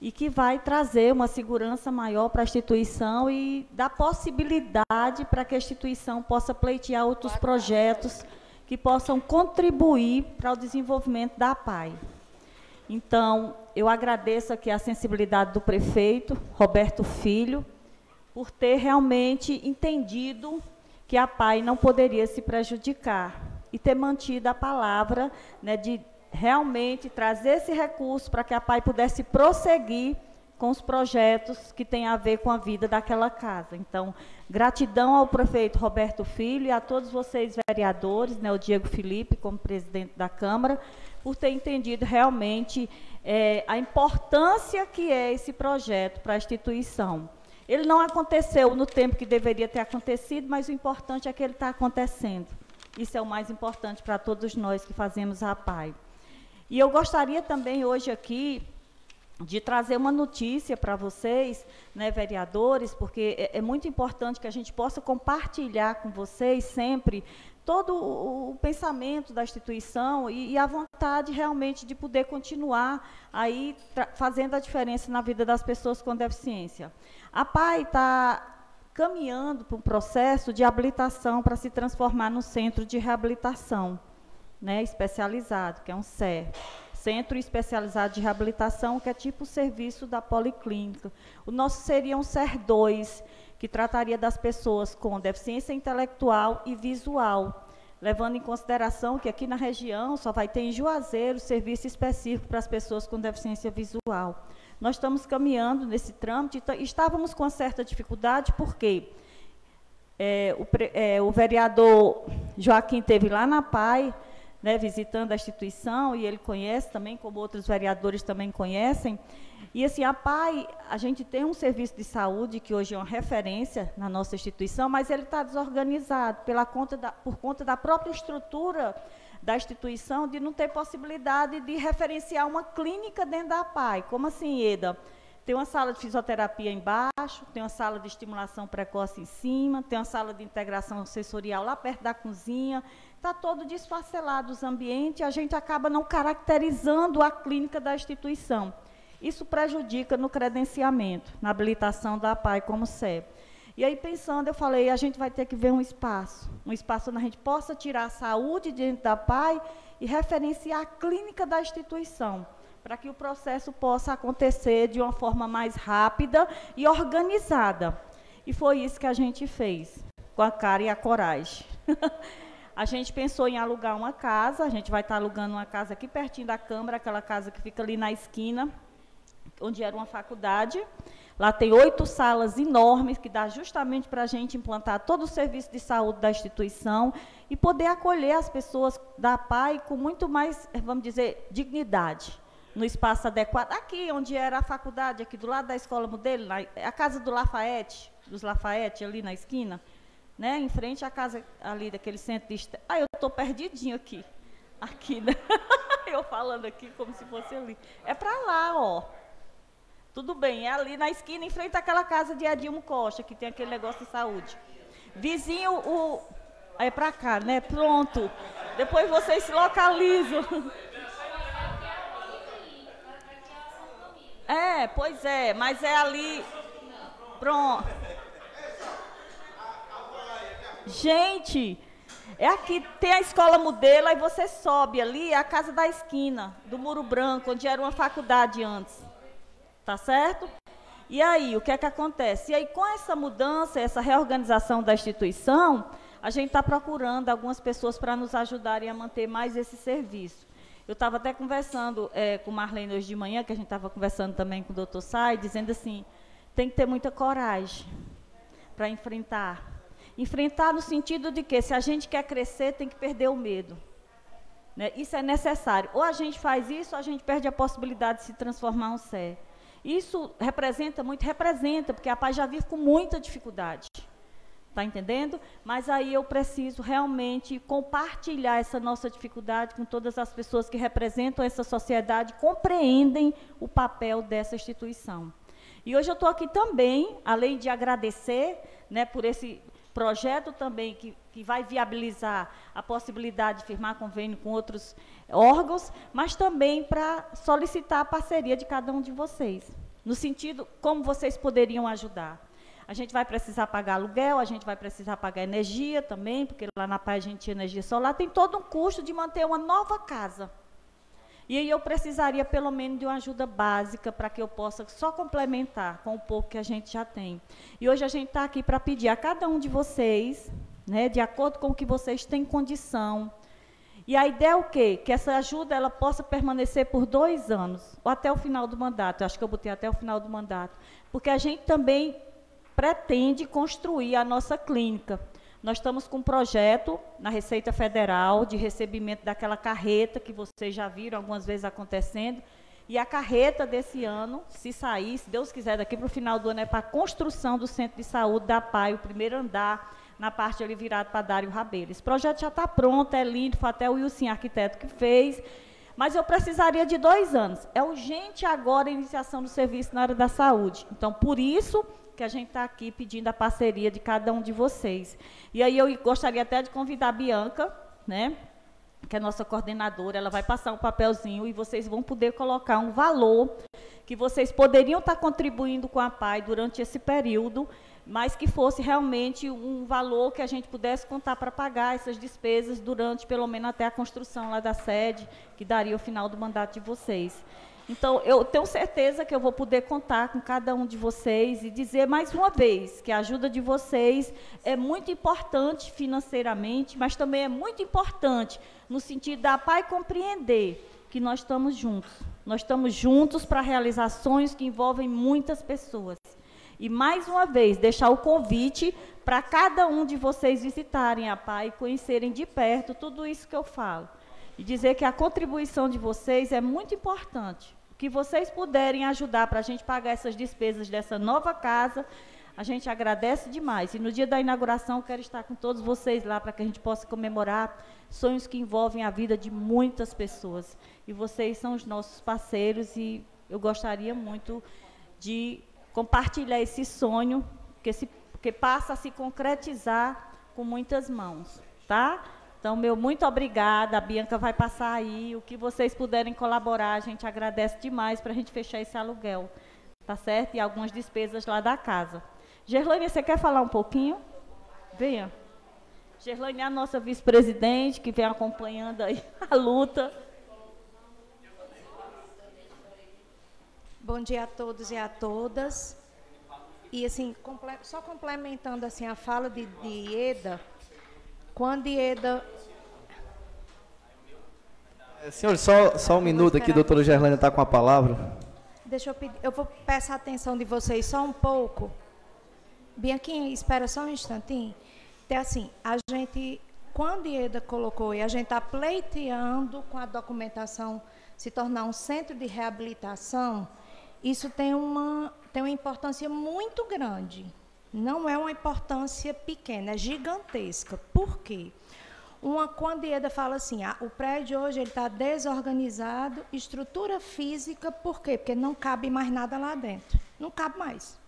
E que vai trazer uma segurança maior para a instituição e dar possibilidade para que a instituição possa pleitear outros projetos que possam contribuir para o desenvolvimento da APAI. Então, eu agradeço aqui a sensibilidade do prefeito, Roberto Filho, por ter realmente entendido que a APAI não poderia se prejudicar e ter mantido a palavra, né, de realmente trazer esse recurso para que a APAI pudesse prosseguir com os projetos que têm a ver com a vida daquela casa. Então, gratidão ao prefeito Roberto Filho e a todos vocês vereadores, né, o Diego Felipe como presidente da Câmara, por ter entendido realmente a importância que é esse projeto para a instituição. Ele não aconteceu no tempo que deveria ter acontecido, mas o importante é que ele está acontecendo. Isso é o mais importante para todos nós que fazemos a APAI. E eu gostaria também hoje aqui de trazer uma notícia para vocês, né, vereadores, porque é muito importante que a gente possa compartilhar com vocês sempre todo o pensamento da instituição e a vontade realmente de poder continuar aí fazendo a diferença na vida das pessoas com deficiência. A APAI está caminhando para um processo de habilitação para se transformar no centro de reabilitação, né, especializado, que é um CER. Centro Especializado de Reabilitação, que é tipo o serviço da Policlínica. O nosso seria um CER 2, que trataria das pessoas com deficiência intelectual e visual, levando em consideração que aqui na região só vai ter em Juazeiro serviço específico para as pessoas com deficiência visual. Nós estamos caminhando nesse trâmite, estávamos com certa dificuldade, porque o vereador Joaquim esteve lá na APAI, né, visitando a instituição, e ele conhece também, como outros vereadores também conhecem. E assim, a APAI, a gente tem um serviço de saúde que hoje é uma referência na nossa instituição, mas ele está desorganizado por conta da própria estrutura da instituição, de não ter possibilidade de referenciar uma clínica dentro da APAI. Como assim, Eda? Tem uma sala de fisioterapia embaixo, tem uma sala de estimulação precoce em cima, tem uma sala de integração sensorial lá perto da cozinha. Está todo desfacelado os ambientes, a gente acaba não caracterizando a clínica da instituição. Isso prejudica no credenciamento, na habilitação da APAI como CEP. E aí, pensando, eu falei, a gente vai ter que ver um espaço onde a gente possa tirar a saúde dentro da APAI e referenciar a clínica da instituição, para que o processo possa acontecer de uma forma mais rápida e organizada. E foi isso que a gente fez, com a cara e a coragem. A gente pensou em alugar uma casa, a gente vai estar alugando uma casa aqui pertinho da Câmara, aquela casa que fica ali na esquina, onde era uma faculdade. Lá tem 8 salas enormes, que dá justamente para a gente implantar todo o serviço de saúde da instituição e poder acolher as pessoas da APAI com muito mais, vamos dizer, dignidade, no espaço adequado. Aqui, onde era a faculdade, aqui do lado da Escola Modelo, a casa do Lafayette, dos Lafayette, ali na esquina, né, em frente à casa ali daquele centro de... eu estou perdidinho aqui, né? Eu falando aqui como se fosse ali. É para lá, ó. Tudo bem, é ali na esquina, em frente àquela casa de Edilmo Costa, que tem aquele negócio de saúde. Vizinho, é para cá, né? Pronto. Depois vocês se localizam. Pois é, mas é ali... Pronto. Gente, é aqui, tem a Escola Modelo, aí você sobe ali, é a casa da esquina, do Muro Branco, onde era uma faculdade antes. Tá certo? E aí, o que é que acontece? E aí, com essa mudança, essa reorganização da instituição, a gente está procurando algumas pessoas para nos ajudarem a manter mais esse serviço. Eu estava até conversando com Marlene hoje de manhã, que a gente estava conversando também com o doutor Sai, dizendo assim, tem que ter muita coragem para enfrentar. Enfrentar no sentido de que, se a gente quer crescer, tem que perder o medo. Né? Isso é necessário. Ou a gente faz isso, ou a gente perde a possibilidade de se transformar um CER. Isso representa muito? Representa, porque a APAI já vive com muita dificuldade. Está entendendo? Mas aí eu preciso realmente compartilhar essa nossa dificuldade com todas as pessoas que representam essa sociedade, compreendem o papel dessa instituição. E hoje eu estou aqui também, além de agradecer, né, por esse projeto também que vai viabilizar a possibilidade de firmar convênio com outros órgãos, mas também para solicitar a parceria de cada um de vocês, no sentido como vocês poderiam ajudar. A gente vai precisar pagar aluguel, a gente vai precisar pagar energia também, porque lá na APAI a gente tinha energia solar, tem todo um custo de manter uma nova casa. E aí eu precisaria pelo menos de uma ajuda básica para que eu possa só complementar com o pouco que a gente já tem. E hoje a gente está aqui para pedir a cada um de vocês, né, de acordo com o que vocês têm condição. E a ideia é o quê? Que essa ajuda ela possa permanecer por 2 anos, ou até o final do mandato. Eu acho que eu botei até o final do mandato. Porque a gente também pretende construir a nossa clínica. Nós estamos com um projeto na Receita Federal de recebimento daquela carreta que vocês já viram algumas vezes acontecendo. E a carreta desse ano, se sair, se Deus quiser, daqui para o final do ano, é para a construção do Centro de Saúde da PAI, o primeiro andar, na parte ali virado para Dário Rabelo. Esse projeto já está pronto, é lindo, foi até o Wilson, arquiteto, que fez, mas eu precisaria de 2 anos. É urgente agora a iniciação do serviço na área da saúde. Então, por isso que a gente está aqui pedindo a parceria de cada um de vocês. E aí eu gostaria até de convidar a Bianca, né, que é nossa coordenadora, ela vai passar um papelzinho e vocês vão poder colocar um valor que vocês poderiam estar contribuindo com a PAI durante esse período, mas que fosse realmente um valor que a gente pudesse contar para pagar essas despesas durante, pelo menos, até a construção lá da sede, que daria o final do mandato de vocês. Então, eu tenho certeza que eu vou poder contar com cada um de vocês e dizer mais uma vez que a ajuda de vocês é muito importante financeiramente, mas também é muito importante no sentido da PAI compreender que nós estamos juntos. Nós estamos juntos para realizar sonhos que envolvem muitas pessoas. E, mais uma vez, deixar o convite para cada um de vocês visitarem a PAI e conhecerem de perto tudo isso que eu falo. E dizer que a contribuição de vocês é muito importante. O que vocês puderem ajudar para a gente pagar essas despesas dessa nova casa, a gente agradece demais. E no dia da inauguração, eu quero estar com todos vocês lá para que a gente possa comemorar sonhos que envolvem a vida de muitas pessoas. E vocês são os nossos parceiros e eu gostaria muito de compartilhar esse sonho, que passa a se concretizar com muitas mãos, tá? Então, meu muito obrigada, a Bianca vai passar aí, o que vocês puderem colaborar, a gente agradece demais para a gente fechar esse aluguel, tá certo? E algumas despesas lá da casa. Gerlane, você quer falar um pouquinho? Venha. Gerlane é a nossa vice-presidente, que vem acompanhando aí a luta. Bom dia a todos e a todas. E, assim, só complementando assim, a fala de Ieda, quando Ieda... Senhor, só um minuto aqui, doutora Gerlane está com a palavra. Deixa eu pedir, eu vou peço a atenção de vocês só um pouco. Bianquinha, espera só um instantinho. Então, assim, a gente, quando Ieda colocou, e a gente está pleiteando com a documentação se tornar um centro de reabilitação, isso tem uma importância muito grande. Não é uma importância pequena, é gigantesca. Por quê? Quando Ieda fala assim, o prédio hoje está desorganizado, estrutura física, por quê? Porque não cabe mais nada lá dentro. Não cabe mais.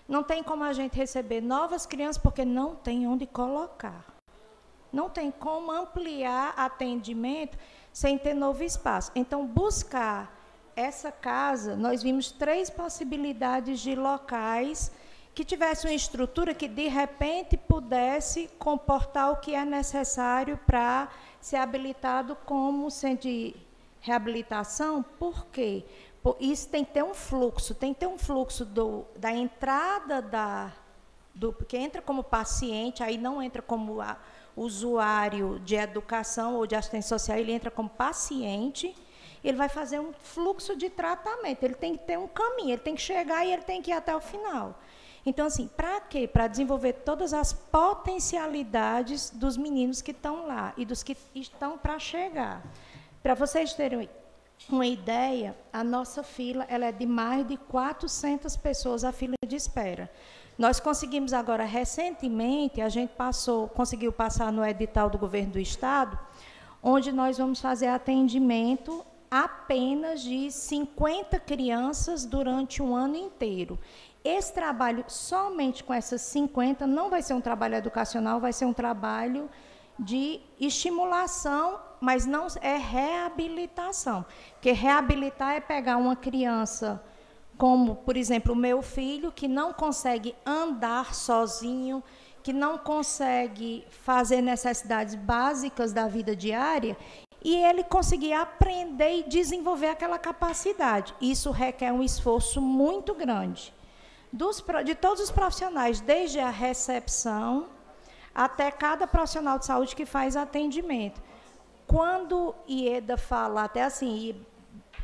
Não tem como a gente receber novas crianças, porque não tem onde colocar. Não tem como ampliar atendimento sem ter novo espaço. Então, buscar essa casa, nós vimos 3 possibilidades de locais que tivesse uma estrutura que, de repente, pudesse comportar o que é necessário para ser habilitado como centro de reabilitação. Por quê? Isso tem que ter um fluxo, da entrada que entra como paciente, aí não entra como usuário de educação ou de assistência social, ele entra como paciente, ele vai fazer um fluxo de tratamento, ele tem que ter um caminho, ele tem que chegar e ele tem que ir até o final. Então, assim, para quê? Para desenvolver todas as potencialidades dos meninos que estão lá e dos que estão para chegar. Para vocês terem uma ideia, a nossa fila ela é de mais de 400 pessoas, a fila de espera. Nós conseguimos agora, recentemente, a gente conseguiu passar no edital do governo do estado, onde nós vamos fazer atendimento apenas de 50 crianças durante um ano inteiro. Esse trabalho, somente com essas 50, não vai ser um trabalho educacional, vai ser um trabalho de estimulação, mas não é reabilitação. Porque reabilitar é pegar uma criança, como, por exemplo, o meu filho, que não consegue andar sozinho, que não consegue fazer necessidades básicas da vida diária, e ele conseguir aprender e desenvolver aquela capacidade. Isso requer um esforço muito grande. De todos os profissionais, desde a recepção até cada profissional de saúde que faz atendimento. Quando Ieda fala, até assim,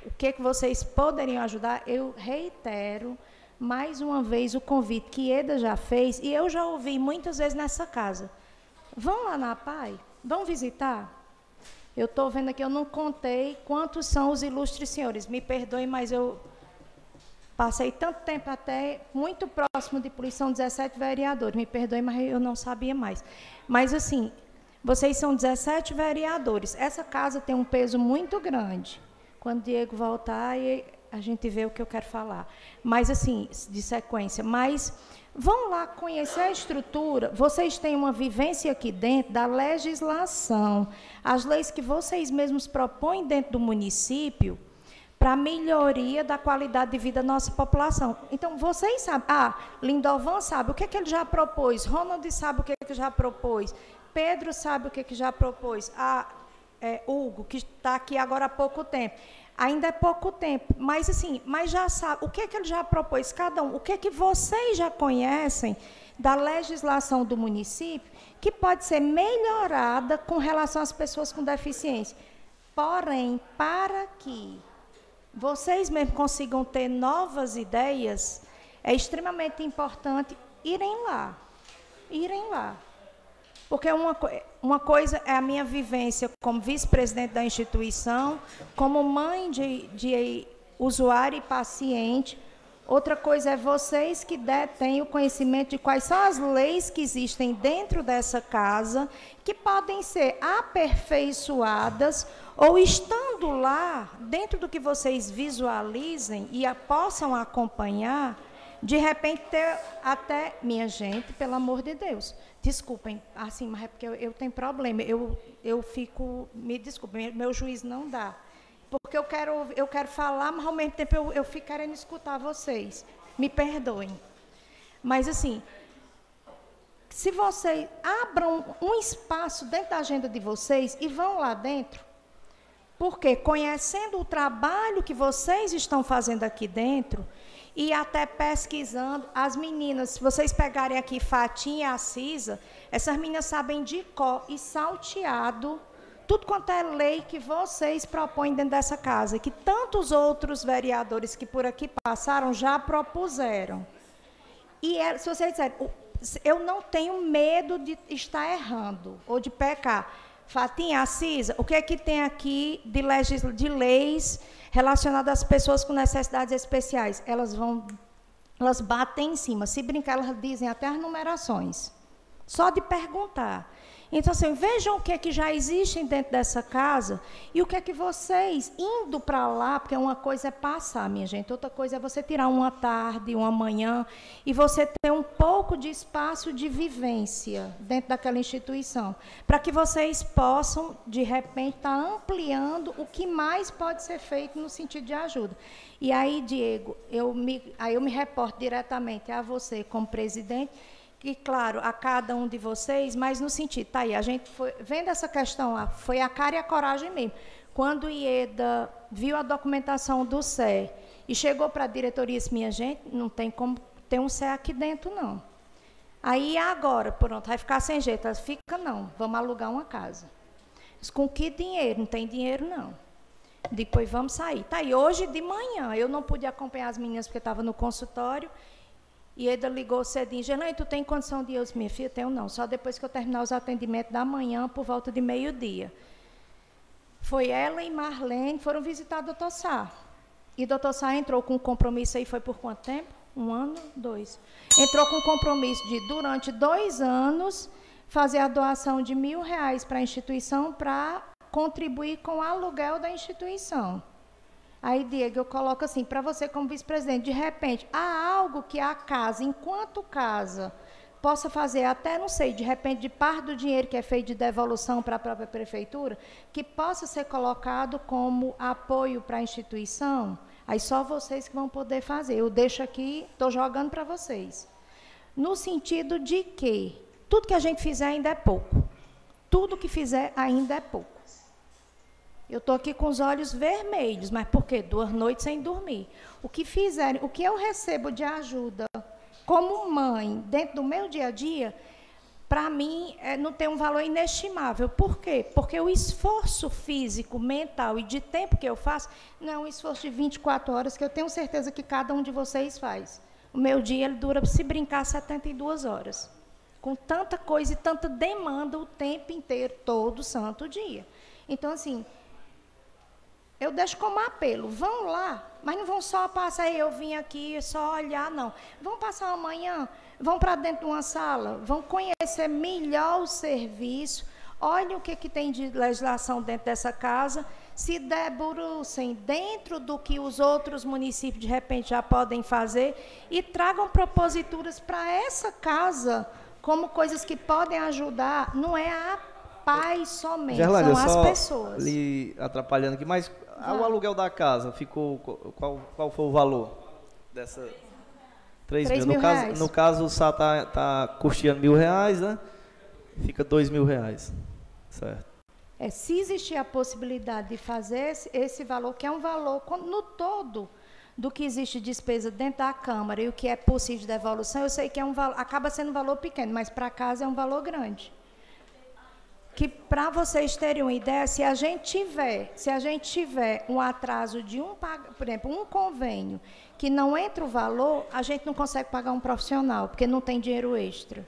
o que vocês poderiam ajudar, eu reitero mais uma vez o convite que Ieda já fez, e eu já ouvi muitas vezes nessa casa. Vão lá na PAI, vão visitar. Eu estou vendo aqui, eu não contei quantos são os ilustres senhores. Me perdoem, mas eu passei tanto tempo até muito próximo de polícia, são 17 vereadores. Me perdoem, mas eu não sabia mais. Mas, assim, vocês são 17 vereadores. Essa casa tem um peso muito grande. Quando o Diego voltar, a gente vê o que eu quero falar. Mas, assim, de sequência. Mas vão lá conhecer a estrutura. Vocês têm uma vivência aqui dentro da legislação. As leis que vocês mesmos propõem dentro do município para a melhoria da qualidade de vida da nossa população. Então, vocês sabem. Lindovan sabe o que ele já propôs. Ronald sabe o que já propôs. Pedro sabe o que já propôs. Hugo, que está aqui agora há pouco tempo. Ainda é pouco tempo, mas assim, já sabe o que ele já propôs, cada um, o que vocês já conhecem da legislação do município, que pode ser melhorada com relação às pessoas com deficiência. Porém, para que vocês mesmos consigam ter novas ideias, é extremamente importante irem lá. Porque uma coisa é a minha vivência como vice-presidente da instituição, como mãe de usuário e paciente. Outra coisa é vocês que têm o conhecimento de quais são as leis que existem dentro dessa casa, que podem ser aperfeiçoadas, ou estando lá, dentro do que vocês visualizem e possam acompanhar, de repente ter até, minha gente, pelo amor de Deus, desculpem, assim, mas é porque eu tenho problema, eu fico, me desculpem, meu juízo não dá, porque eu quero falar, mas ao mesmo tempo eu fico querendo escutar vocês, me perdoem, mas assim, se vocês abram um espaço dentro da agenda de vocês e vão lá dentro, porque conhecendo o trabalho que vocês estão fazendo aqui dentro, e até pesquisando, as meninas, se vocês pegarem aqui Fatinha e a Cisa, essas meninas sabem de cor e salteado tudo quanto é lei que vocês propõem dentro dessa casa, que tantos outros vereadores que por aqui passaram já propuseram. E se vocês disserem, eu não tenho medo de estar errando ou de pecar. Fatinha, Cisa, o que é que tem aqui de leis relacionadas às pessoas com necessidades especiais? Elas batem em cima. Se brincar, elas dizem até as numerações. Só de perguntar. Então, assim, vejam o que é que já existe dentro dessa casa e o que é que vocês, indo para lá, porque uma coisa é passar, minha gente, outra coisa é você tirar uma tarde, uma manhã, e você ter um pouco de espaço de vivência dentro daquela instituição, para que vocês possam, de repente, estar ampliando o que mais pode ser feito no sentido de ajuda. E aí, Diego, eu me reporto diretamente a você como presidente, e, claro, a cada um de vocês, mas no sentido, tá aí, a gente foi, vendo essa questão lá, foi a cara e a coragem mesmo. Quando o Ieda viu a documentação do CE e chegou para a diretoria e disse, minha gente, não tem como ter um CE aqui dentro, não. Aí, agora, pronto, vai ficar sem jeito. Ela fica, não, vamos alugar uma casa. Com que dinheiro? Não tem dinheiro, não. Depois vamos sair. Tá aí, hoje de manhã, eu não pude acompanhar as meninas porque estava no consultório, e Eda ligou cedinho, Gelane, tu tem condição de ir? Eu disse, minha filha, tenho não, só depois que eu terminar os atendimentos da manhã, por volta de meio-dia. Foi ela e Marlene, foram visitar o doutor Sá. E o doutor Sá entrou com um compromisso aí, foi por quanto tempo? 1 ano? 2. Entrou com um compromisso de, durante 2 anos, fazer a doação de R$1.000 para a instituição para contribuir com o aluguel da instituição. Aí, Diego, eu coloco assim, para você como vice-presidente, de repente, há algo que a casa, enquanto casa, possa fazer até, não sei, de repente, de parte do dinheiro que é feito de devolução para a própria prefeitura, que possa ser colocado como apoio para a instituição, aí só vocês que vão poder fazer. Eu deixo aqui, estou jogando para vocês. No sentido de que tudo que a gente fizer ainda é pouco. Tudo que fizer ainda é pouco. Eu estou aqui com os olhos vermelhos, mas por quê? 2 noites sem dormir. O que fizerem, o que eu recebo de ajuda como mãe, dentro do meu dia a dia, para mim, não tem um valor inestimável. Por quê? Porque o esforço físico, mental e de tempo que eu faço, não é um esforço de 24 horas, que eu tenho certeza que cada um de vocês faz. O meu dia, ele dura, se brincar, 72 horas. com tanta coisa e tanta demanda o tempo inteiro, todo santo dia. Então, assim, eu deixo como apelo, vão lá, mas não vão só passar, eu vim aqui só olhar, não. Vão passar amanhã, vão para dentro de uma sala, vão conhecer melhor o serviço, olhem o que tem de legislação dentro dessa casa, se debrucem dentro do que os outros municípios de repente já podem fazer e tragam proposituras para essa casa como coisas que podem ajudar, não é a paz somente, Gerlândia, são as pessoas. Ali atrapalhando aqui, mas o aluguel da casa ficou, qual foi o valor dessa? 3 mil. No caso, o Sá tá custeando R$1.000, né? Fica R$2.000, certo? Se existir a possibilidade de fazer esse valor, que é um valor no todo do que existe de despesa dentro da Câmara e o que é possível de devolução, eu sei que é um valor, acaba sendo um valor pequeno, mas para casa é um valor grande. Que, para vocês terem uma ideia, se a gente tiver um atraso de por exemplo, um convênio que não entra o valor, a gente não consegue pagar um profissional, porque não tem dinheiro extra.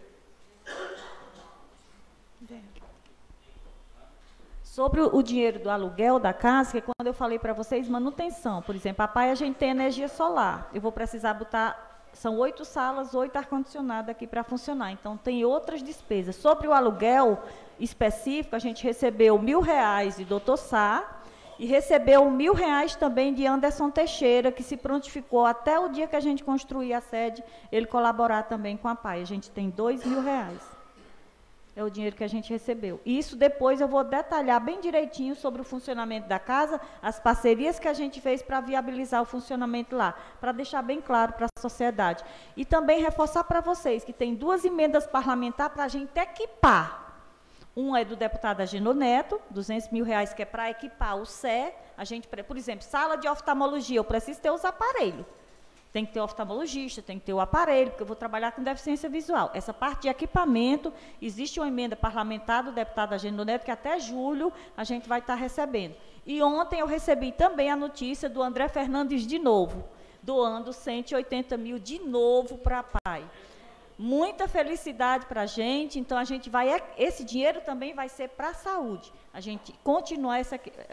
Sobre o dinheiro do aluguel da casa, que quando eu falei para vocês, manutenção, por exemplo, a PAI a gente tem energia solar, eu vou precisar botar, são 8 salas, 8 ar-condicionado aqui para funcionar, então tem outras despesas. Sobre o aluguel específico, a gente recebeu R$1.000 de Dr. Sá e recebeu R$1.000 também de Anderson Teixeira, que se prontificou até o dia que a gente construir a sede, ele colaborar também com a PAI, a gente tem R$2.000. É o dinheiro que a gente recebeu. E isso depois eu vou detalhar bem direitinho sobre o funcionamento da casa, as parcerias que a gente fez para viabilizar o funcionamento lá, para deixar bem claro para a sociedade. E também reforçar para vocês que tem 2 emendas parlamentares para a gente equipar. Um é do deputado Agenor Neto, R$200 mil, que é para equipar o CE. A gente, por exemplo, sala de oftalmologia, eu preciso ter os aparelhos. Tem que ter o oftalmologista, tem que ter o aparelho, porque eu vou trabalhar com deficiência visual. Essa parte de equipamento, existe uma emenda parlamentar do deputado Agenor Neto, que até julho a gente vai estar recebendo. E ontem eu recebi também a notícia do André Fernandes de novo, doando 180 mil de novo para a PAI. Muita felicidade para a gente, então a gente vai, esse dinheiro também vai ser para a saúde. A gente continuar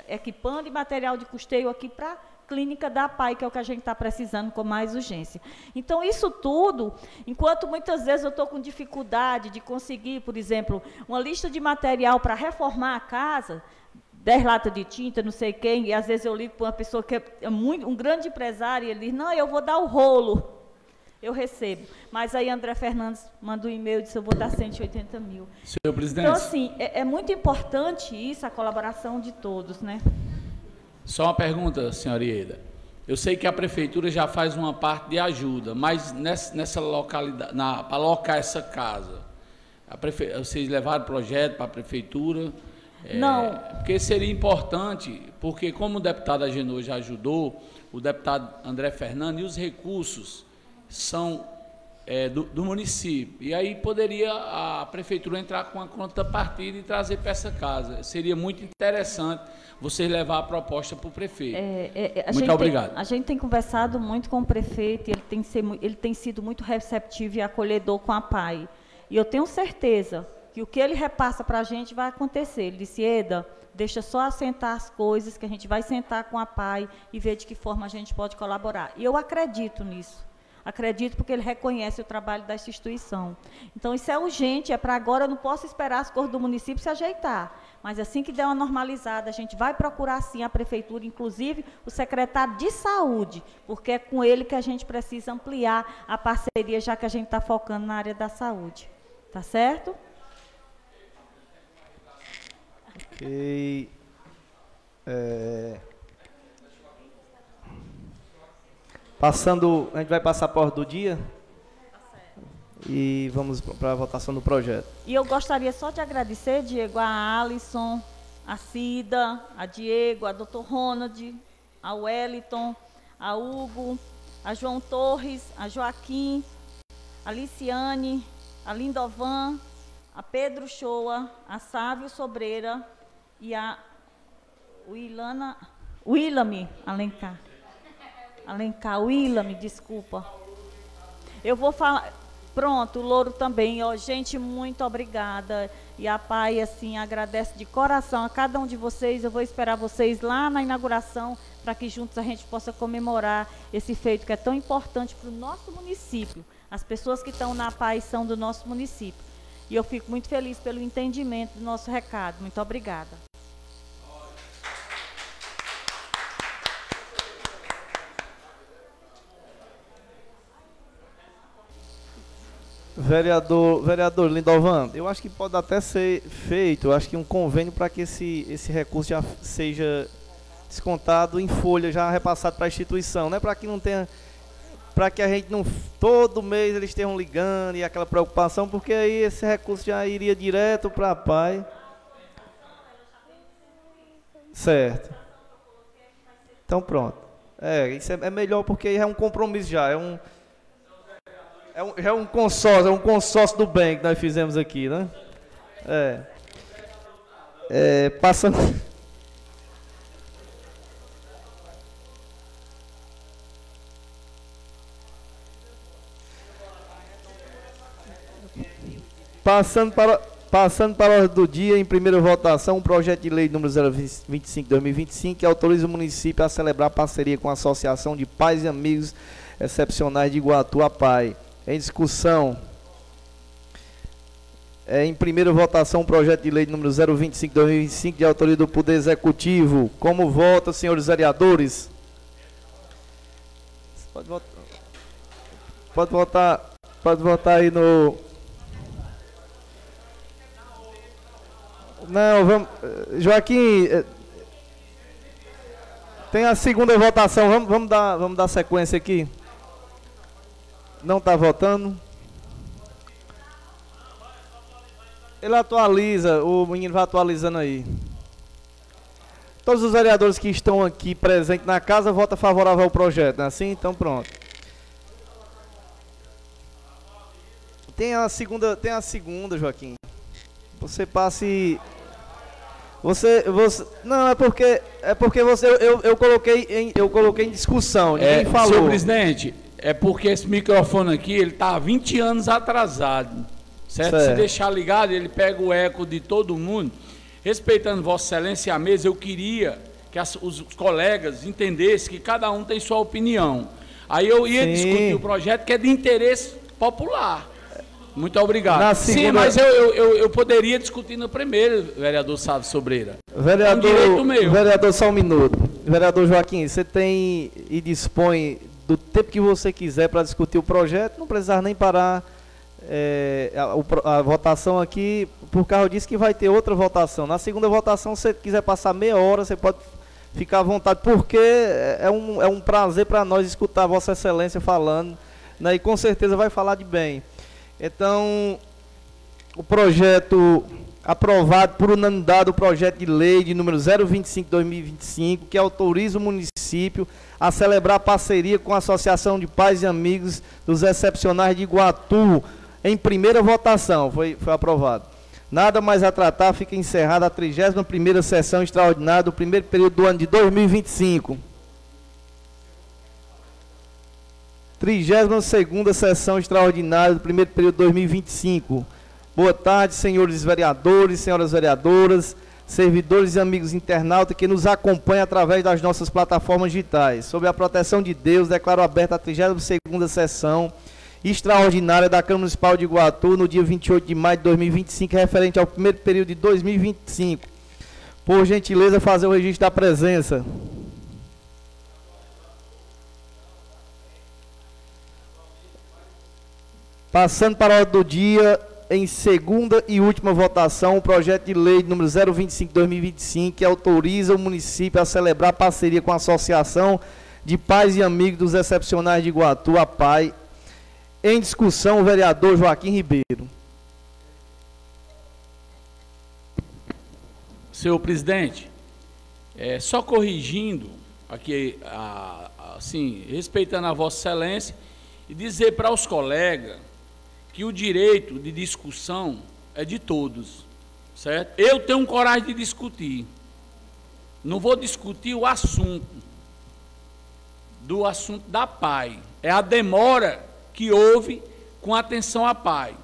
equipando e material de custeio aqui para clínica da PAI, que é o que a gente está precisando com mais urgência. Então, isso tudo, enquanto muitas vezes eu estou com dificuldade de conseguir, por exemplo, uma lista de material para reformar a casa, 10 latas de tinta, não sei quem, e às vezes eu ligo para uma pessoa que é um grande empresário, e ele diz, não, eu vou dar o rolo, eu recebo. Mas aí André Fernandes manda um e-mail e disse, eu vou dar 180 mil. Senhor presidente. Então, assim, é muito importante isso, a colaboração de todos, né? Só uma pergunta, senhora Ieda. Eu sei que a prefeitura já faz uma parte de ajuda, mas nessa localidade, para alocar essa casa, vocês levaram o projeto para a prefeitura? Não. Porque seria importante, porque como o deputado Agenor já ajudou, o deputado André Fernandes, e os recursos são do município. E aí poderia a prefeitura entrar com a contrapartida e trazer para essa casa. Seria muito interessante vocês levar a proposta para o prefeito. Muito obrigado. A gente tem conversado muito com o prefeito, e ele tem sido muito receptivo e acolhedor com a PAI. E eu tenho certeza que o que ele repassa para a gente vai acontecer. Ele disse, Eda, deixa só assentar as coisas, que a gente vai sentar com a PAI e ver de que forma a gente pode colaborar. E eu acredito nisso. Acredito porque ele reconhece o trabalho dessa instituição. Então, isso é urgente, é para agora, eu não posso esperar as cores do município se ajeitar. Mas assim que der uma normalizada, a gente vai procurar sim a prefeitura, inclusive o secretário de saúde, porque é com ele que a gente precisa ampliar a parceria, já que a gente está focando na área da saúde. Tá certo? Ok. A gente vai passar por ordem do dia e vamos para a votação do projeto. E eu gostaria só de agradecer, Diego, a Alisson, a Cida, a Diego, a Dr. Ronald, a Wellington, a Hugo, a João Torres, a Joaquim, a Liciane, a Lindovan, a Pedro Shoa, a Sávio Sobreira e a Willame Alencar, Willame, desculpa. Eu vou falar, Pronto, o Louro também. Ó, gente, muito obrigada. E a PAI, assim, agradece de coração a cada um de vocês. Eu vou esperar vocês lá na inauguração para que juntos a gente possa comemorar esse feito que é tão importante para o nosso município. As pessoas que estão na PAI são do nosso município. E eu fico muito feliz pelo entendimento do nosso recado. Muito obrigada. Vereador Lindovan, eu acho que pode até ser feito, eu acho que um convênio para que esse recurso já seja descontado em folha, já repassado para a instituição, né? Para que não tenha, para que a gente não, todo mês eles estejam ligando e aquela preocupação, porque aí esse recurso já iria direto para a PAI. Certo. Então pronto. Isso é melhor porque é um compromisso já, é um consórcio do bem que nós fizemos aqui, né? Passando para a ordem do dia, em primeira votação, o projeto de lei número 025/2025, que autoriza o município a celebrar parceria com a Associação de Pais e Amigos Excepcionais de Iguatu, a PAI. Em discussão, em primeira votação, o projeto de lei número 025/2025, de autoria do Poder Executivo. Como votam, senhores vereadores? Pode votar aí no... Não, vamos... Joaquim, tem a segunda votação, vamos dar sequência aqui. Não está votando? Ele atualiza, o menino vai atualizando aí. Todos os vereadores que estão aqui presentes na casa votam favorável ao projeto, não é assim? Então pronto. Tem a segunda, Joaquim. Você passe... Você não, é porque eu coloquei em discussão, ninguém falou. Senhor presidente, é porque esse microfone aqui, ele está há 20 anos atrasado, certo? Se deixar ligado, ele pega o eco de todo mundo. Respeitando Vossa Excelência e a mesa, eu queria que os colegas entendessem que cada um tem sua opinião. Aí eu ia discutir o projeto que é de interesse popular. Muito obrigado. Sim, mas eu poderia discutir no primeiro, vereador Sávio Sobreira. Vereador, só um minuto. Vereador Joaquim, você tem e dispõe do tempo que você quiser para discutir o projeto, não precisar nem parar a votação aqui, por causa disso que vai ter outra votação. Na segunda votação, se você quiser passar meia hora, você pode ficar à vontade, porque é um prazer para nós escutar Vossa Excelência falando, né, e com certeza vai falar de bem. Então, o projeto aprovado por unanimidade, o projeto de lei de número 025/2025, que autoriza o município a celebrar parceria com a Associação de Pais e Amigos dos Excepcionais de Iguatu, em primeira votação, foi aprovado. Nada mais a tratar, fica encerrada a 31ª sessão extraordinária do primeiro período do ano de 2025. 32ª sessão extraordinária do primeiro período de 2025. Boa tarde, senhores vereadores, senhoras vereadoras, servidores e amigos internautas que nos acompanham através das nossas plataformas digitais. Sob a proteção de Deus, declaro aberta a 32ª sessão extraordinária da Câmara Municipal de Iguatu no dia 28 de maio de 2025, referente ao primeiro período de 2025. Por gentileza, fazer o registro da presença. Passando para a ordem do dia, em segunda e última votação, o projeto de lei número 025/2025, que autoriza o município a celebrar parceria com a Associação de Pais e Amigos dos Excepcionais de Iguatu, a PAI. Em discussão, o vereador Joaquim Ribeiro. Senhor presidente, só corrigindo aqui, assim, respeitando a Vossa Excelência, e dizer para os colegas que o direito de discussão é de todos, certo? Eu tenho coragem de discutir. Não vou discutir o assunto da PAI. É a demora que houve com atenção à PAI.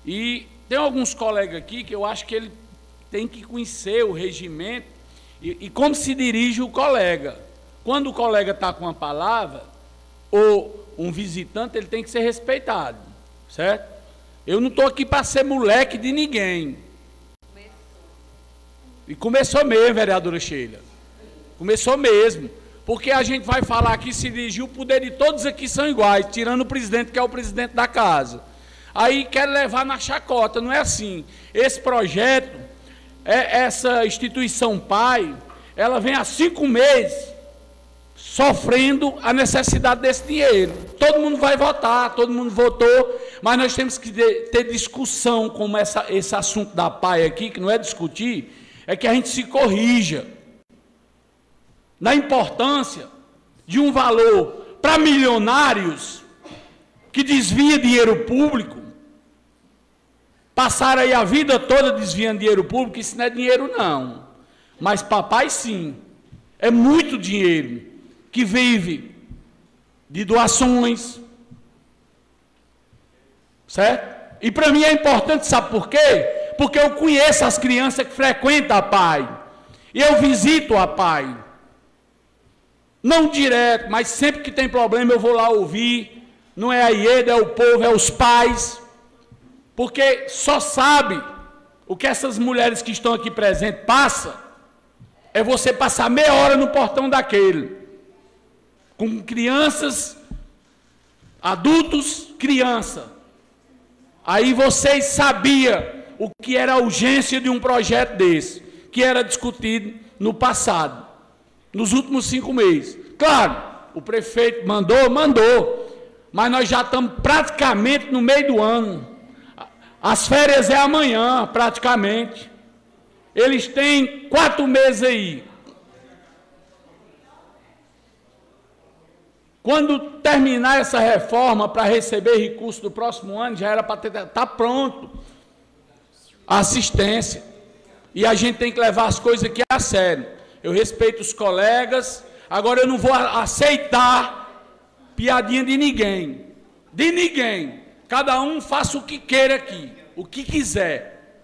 E tem alguns colegas aqui que eu acho que ele tem que conhecer o regimento e como se dirige o colega. Quando o colega está com a palavra, ou um visitante, ele tem que ser respeitado, certo? Eu não estou aqui para ser moleque de ninguém. E começou mesmo, vereadora Sheila. Começou mesmo. Porque a gente vai falar aqui, se dirigir, o poder de todos aqui são iguais, tirando o presidente, que é o presidente da casa. Aí quer levar na chacota, não é assim. Esse projeto, essa instituição PAI, ela vem há 5 meses sofrendo a necessidade desse dinheiro. Todo mundo vai votar, todo mundo votou, mas nós temos que ter discussão como esse assunto da PAI aqui, que não é discutir, é que a gente se corrija na importância de um valor para milionários que desvia dinheiro público, passaram aí a vida toda desviando dinheiro público, isso não é dinheiro não, mas papai sim, é muito dinheiro que vive de doações, certo? E para mim é importante, sabe por quê? Porque eu conheço as crianças que frequentam a PAI, e eu visito a PAI, não direto, mas sempre que tem problema eu vou lá ouvir, não é a IEDA, é o povo, é os pais, porque só sabe o que essas mulheres que estão aqui presentes passam, é você passar meia hora no portão daquele, com crianças, adultos, criança. Aí vocês sabiam o que era a urgência de um projeto desse, que era discutido no passado, nos últimos 5 meses. Claro, o prefeito mandou, mas nós já estamos praticamente no meio do ano. As férias é amanhã, praticamente. Eles têm 4 meses aí. Quando terminar essa reforma para receber recurso do próximo ano, já era para estar pronto a assistência. E a gente tem que levar as coisas aqui a sério. Eu respeito os colegas, agora eu não vou aceitar piadinha de ninguém. De ninguém. Cada um faça o que queira aqui, o que quiser.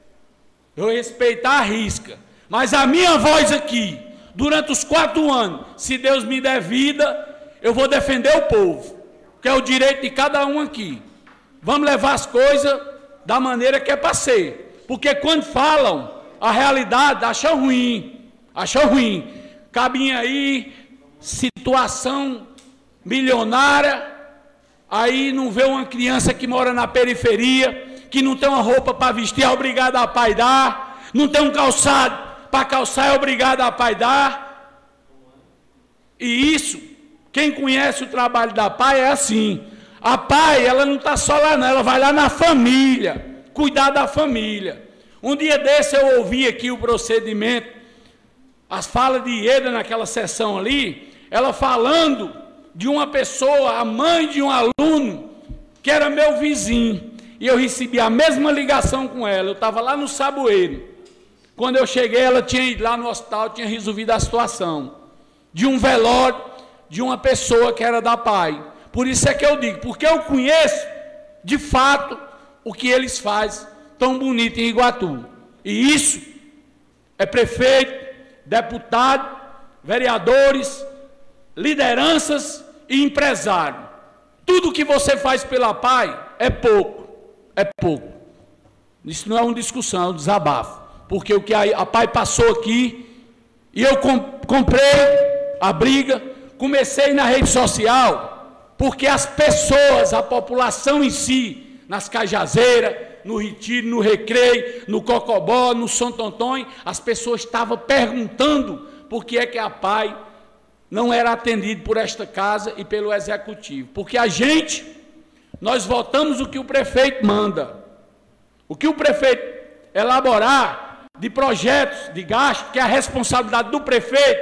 Eu vou respeitar a risca. Mas a minha voz aqui, durante os 4 anos, se Deus me der vida, eu vou defender o povo, que é o direito de cada um aqui. Vamos levar as coisas da maneira que é para ser. Porque quando falam a realidade, acham ruim. Achou ruim. Cabinha aí, situação milionária, aí não vê uma criança que mora na periferia, que não tem uma roupa para vestir, é obrigado a pai dar, não tem um calçado para calçar, é obrigado a pai dar. E isso, quem conhece o trabalho da PAI é assim. A PAI, ela não está só lá não, ela vai lá na família, cuidar da família. Um dia desse eu ouvi aqui o procedimento, as falas de Ieda naquela sessão ali, ela falando de uma pessoa, a mãe de um aluno, que era meu vizinho, e eu recebi a mesma ligação com ela, eu estava lá no Saboeiro, quando eu cheguei ela tinha ido lá no hospital, tinha resolvido a situação, de um velório, de uma pessoa que era da PAI, por isso é que eu digo, porque eu conheço, de fato, o que eles fazem tão bonito em Iguatu, e isso é prefeito, deputado, vereadores, lideranças e empresário. Tudo que você faz pela PAI é pouco, é pouco. Isso não é uma discussão, é um desabafo. Porque o que a PAI passou aqui, e eu comprei a briga, comecei na rede social, porque as pessoas, a população em si, nas Cajazeiras, no Retiro, no Recreio, no Cocobó, no Santo Antônio, as pessoas estavam perguntando por que é que a PAI não era atendida por esta casa e pelo Executivo. Porque nós votamos o que o prefeito manda. O que o prefeito elaborar de projetos, de gasto, que é a responsabilidade do prefeito,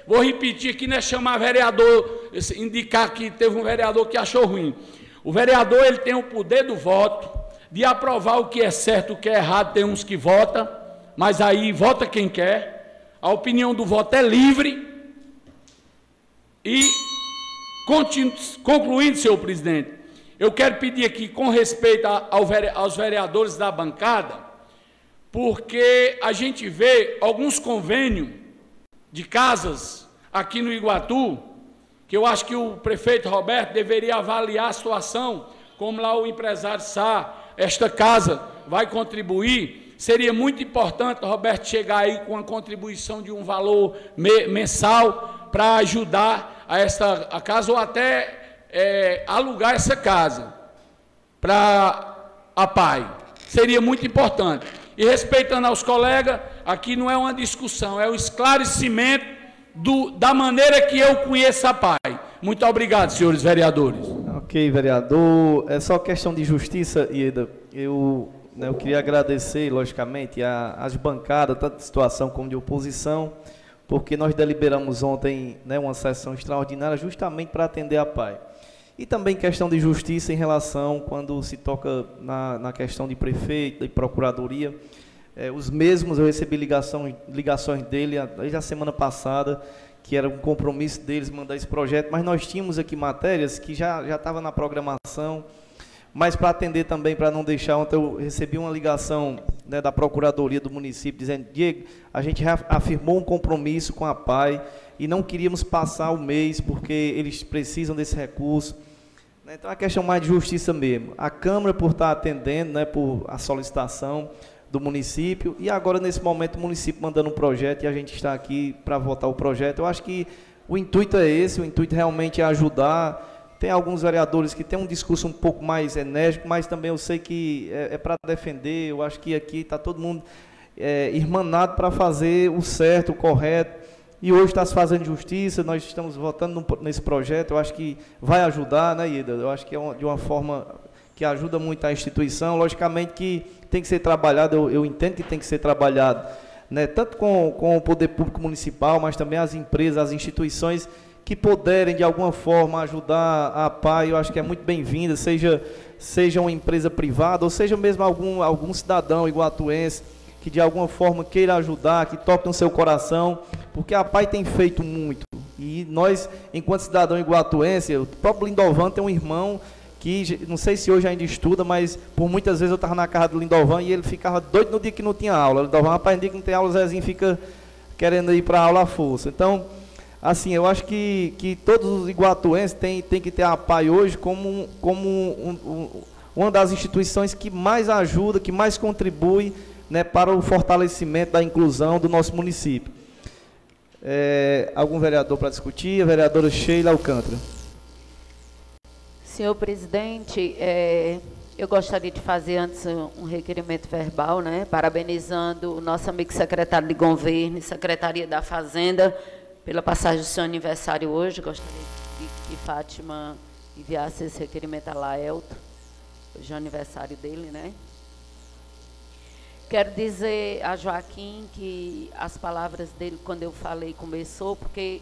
vou repetir aqui, não é chamar vereador, indicar que teve um vereador que achou ruim. O vereador, ele tem o poder do voto, de aprovar o que é certo, o que é errado, tem uns que votam, mas aí vota quem quer, a opinião do voto é livre, e concluindo, senhor presidente, Eu quero pedir aqui, com respeito aos vereadores da bancada, porque a gente vê alguns convênios de casas aqui no Iguatu, que eu acho que o prefeito Roberto deveria avaliar a situação, como lá o empresário Sá, esta casa vai contribuir. Seria muito importante, Roberto, chegar aí com a contribuição de um valor mensal para ajudar a casa, ou até alugar essa casa para a PAI. Seria muito importante. E respeitando aos colegas, aqui não é uma discussão, é o esclarecimento da maneira que eu conheço a PAI. Muito obrigado, senhores vereadores. Ok, vereador. É só questão de justiça, Ieda. Eu queria agradecer, logicamente, às bancadas, tanto de situação como de oposição, porque nós deliberamos ontem, né, uma sessão extraordinária justamente para atender a PAI. E também questão de justiça em relação, quando se toca na questão de prefeito, de procuradoria, os mesmos, eu recebi ligações dele desde a semana passada, que era um compromisso deles mandar esse projeto, mas nós tínhamos aqui matérias que já estavam na programação, mas para atender também, para não deixar, ontem eu recebi uma ligação, né, da Procuradoria do município, dizendo: Diego, a gente afirmou um compromisso com a PAI e não queríamos passar o mês, porque eles precisam desse recurso. Então é uma questão mais de justiça mesmo. A Câmara, por estar atendendo, né, por a solicitação do município, e agora nesse momento o município mandando um projeto e a gente está aqui para votar o projeto. Eu acho que o intuito é esse, o intuito realmente é ajudar. Tem alguns vereadores que têm um discurso um pouco mais enérgico, mas também eu sei que é para defender. Eu acho que aqui está todo mundo irmanado para fazer o certo, o correto. E hoje está se fazendo justiça, nós estamos votando nesse projeto. Eu acho que vai ajudar, né, Ieda? Eu acho que é de uma forma que ajuda muito a instituição. Logicamente que tem que ser trabalhado, eu entendo que tem que ser trabalhado, né, tanto com o poder público municipal, mas também as empresas, as instituições que puderem de alguma forma ajudar a PAI. Eu acho que é muito bem-vinda, seja uma empresa privada, ou seja mesmo algum cidadão iguatuense que de alguma forma queira ajudar, que toque no seu coração, porque a PAI tem feito muito. E nós, enquanto cidadão iguatuense, o próprio Lindovan tem um irmão que, não sei se hoje ainda estuda, mas por muitas vezes eu estava na casa do Lindovan e ele ficava doido no dia que não tinha aula. O Lindovan, rapaz, no dia que não tem aula, o Zezinho fica querendo ir para a aula à força. Então, assim, eu acho que todos os iguatuenses têm que ter a PAI hoje como uma das instituições que mais ajuda, que mais contribui, né, para o fortalecimento da inclusão do nosso município. Algum vereador para discutir? A vereadora Sheila Alcântara. Senhor presidente, eu gostaria de fazer antes um requerimento verbal, né, parabenizando o nosso amigo secretário de Governo e Secretaria da Fazenda pela passagem do seu aniversário hoje. Gostaria que Fátima enviasse esse requerimento a Laelto, hoje é o aniversário dele, né? Quero dizer a Joaquim que as palavras dele, quando eu falei, começou, porque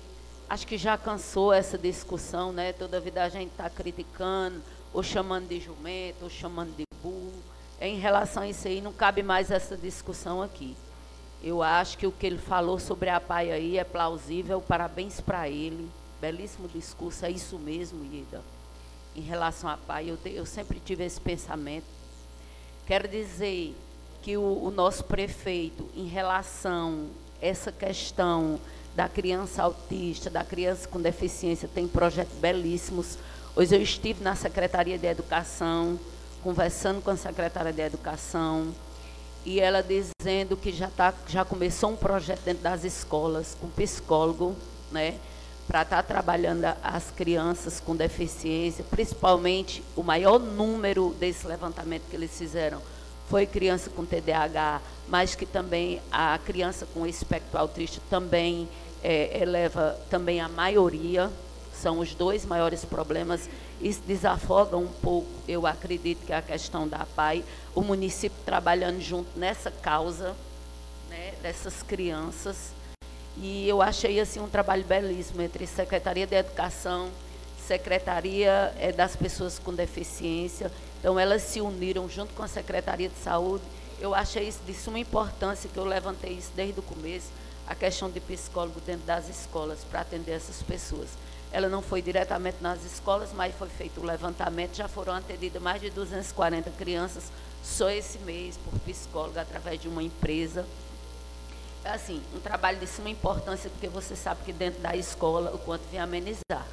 acho que já cansou essa discussão, né? Toda vida a gente está criticando, ou chamando de jumento, ou chamando de burro. Em relação a isso aí, não cabe mais essa discussão aqui. Eu acho que o que ele falou sobre a PAI aí é plausível, parabéns para ele. Belíssimo discurso, é isso mesmo, Ieda. Em relação à PAI, eu sempre tive esse pensamento. Quero dizer que o nosso prefeito, em relação a essa questão da criança autista, da criança com deficiência, tem projetos belíssimos. Hoje eu estive na Secretaria de Educação, conversando com a secretária de Educação, e ela dizendo que já começou um projeto dentro das escolas, com psicólogo, né, para estar trabalhando as crianças com deficiência, principalmente o maior número desse levantamento que eles fizeram foi criança com TDAH, mas que também a criança com espectro autista também eleva também a maioria, são os dois maiores problemas. Isso desafoga um pouco, eu acredito, que a questão da PAI, o município trabalhando junto nessa causa, né, dessas crianças. E eu achei assim um trabalho belíssimo entre Secretaria de Educação, Secretaria das Pessoas com Deficiência. Então, elas se uniram junto com a Secretaria de Saúde. Eu achei isso de suma importância, que eu levantei isso desde o começo, a questão de psicólogo dentro das escolas, para atender essas pessoas. Ela não foi diretamente nas escolas, mas foi feito o levantamento, já foram atendidas mais de 240 crianças só esse mês por psicóloga através de uma empresa. É assim, um trabalho de suma importância, porque você sabe que dentro da escola o quanto vem amenizar.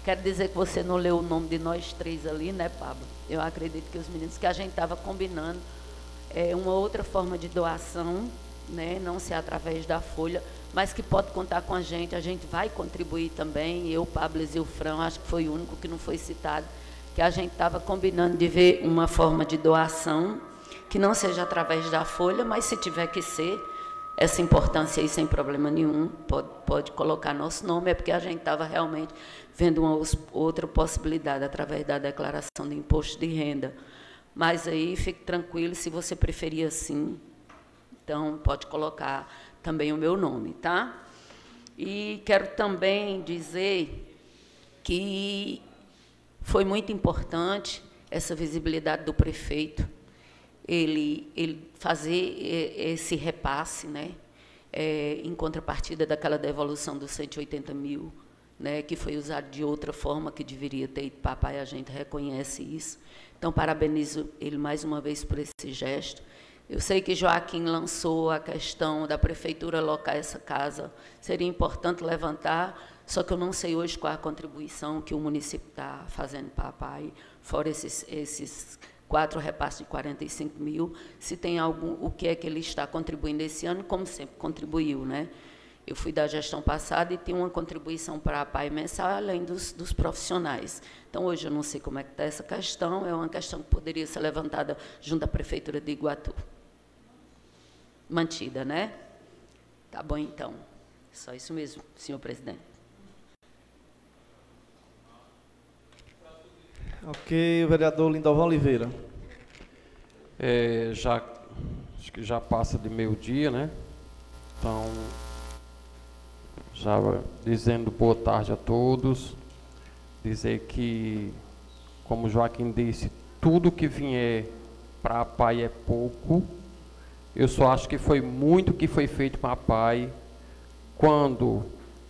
Quero dizer que você não leu o nome de nós três ali, né, Pablo? Eu acredito que os meninos que a gente estava combinando uma outra forma de doação, né, não ser através da folha, mas que pode contar com a gente vai contribuir também. Eu, Pablo e o Fran, acho que foi o único que não foi citado, que a gente estava combinando de ver uma forma de doação que não seja através da folha, mas se tiver que ser, essa importância aí sem problema nenhum, pode colocar nosso nome, é porque a gente estava realmente vendo uma outra possibilidade através da declaração de imposto de renda. Mas aí fique tranquilo, se você preferir assim, então pode colocar também o meu nome, tá? E quero também dizer que foi muito importante essa visibilidade do prefeito, ele fazer esse repasse, né, em contrapartida daquela devolução dos 180 mil, né, que foi usado de outra forma, que deveria ter ido para a PAI, a gente reconhece isso. Então, parabenizo ele mais uma vez por esse gesto. Eu sei que Joaquim lançou a questão da prefeitura alocar essa casa, seria importante levantar, só que eu não sei hoje qual a contribuição que o município está fazendo para a PAI, fora esses 4 repasses de 45 mil, se tem o que é que ele está contribuindo esse ano, como sempre contribuiu, né? Eu fui da gestão passada e tinha uma contribuição para a PAI mensal, além dos profissionais. Então, hoje eu não sei como é que está essa questão, é uma questão que poderia ser levantada junto à Prefeitura de Iguatu. Mantida, né? Tá bom, então. Só isso mesmo, senhor presidente. Ok, o vereador Lindovan Oliveira. Acho que já passa de meio-dia, né? Então, já dizendo boa tarde a todos, dizer que, como Joaquim disse, tudo que vier para a PAI é pouco. Eu só acho que foi muito que foi feito para a PAI quando,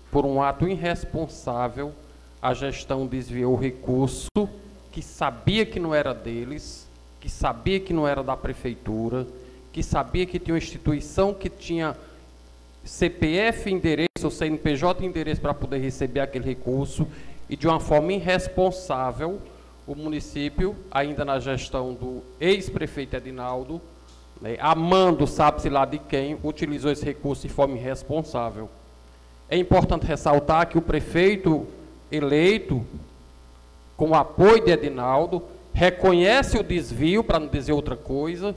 por um ato irresponsável, a gestão desviou o recurso que sabia que não era deles, que sabia que não era da prefeitura, que sabia que tinha uma instituição que tinha CPF endereço ou CNPJ endereço para poder receber aquele recurso, e de uma forma irresponsável o município, ainda na gestão do ex-prefeito Edinaldo, né, amando sabe-se lá de quem, utilizou esse recurso de forma irresponsável. É importante ressaltar que o prefeito eleito, com o apoio de Edinaldo, reconhece o desvio, para não dizer outra coisa,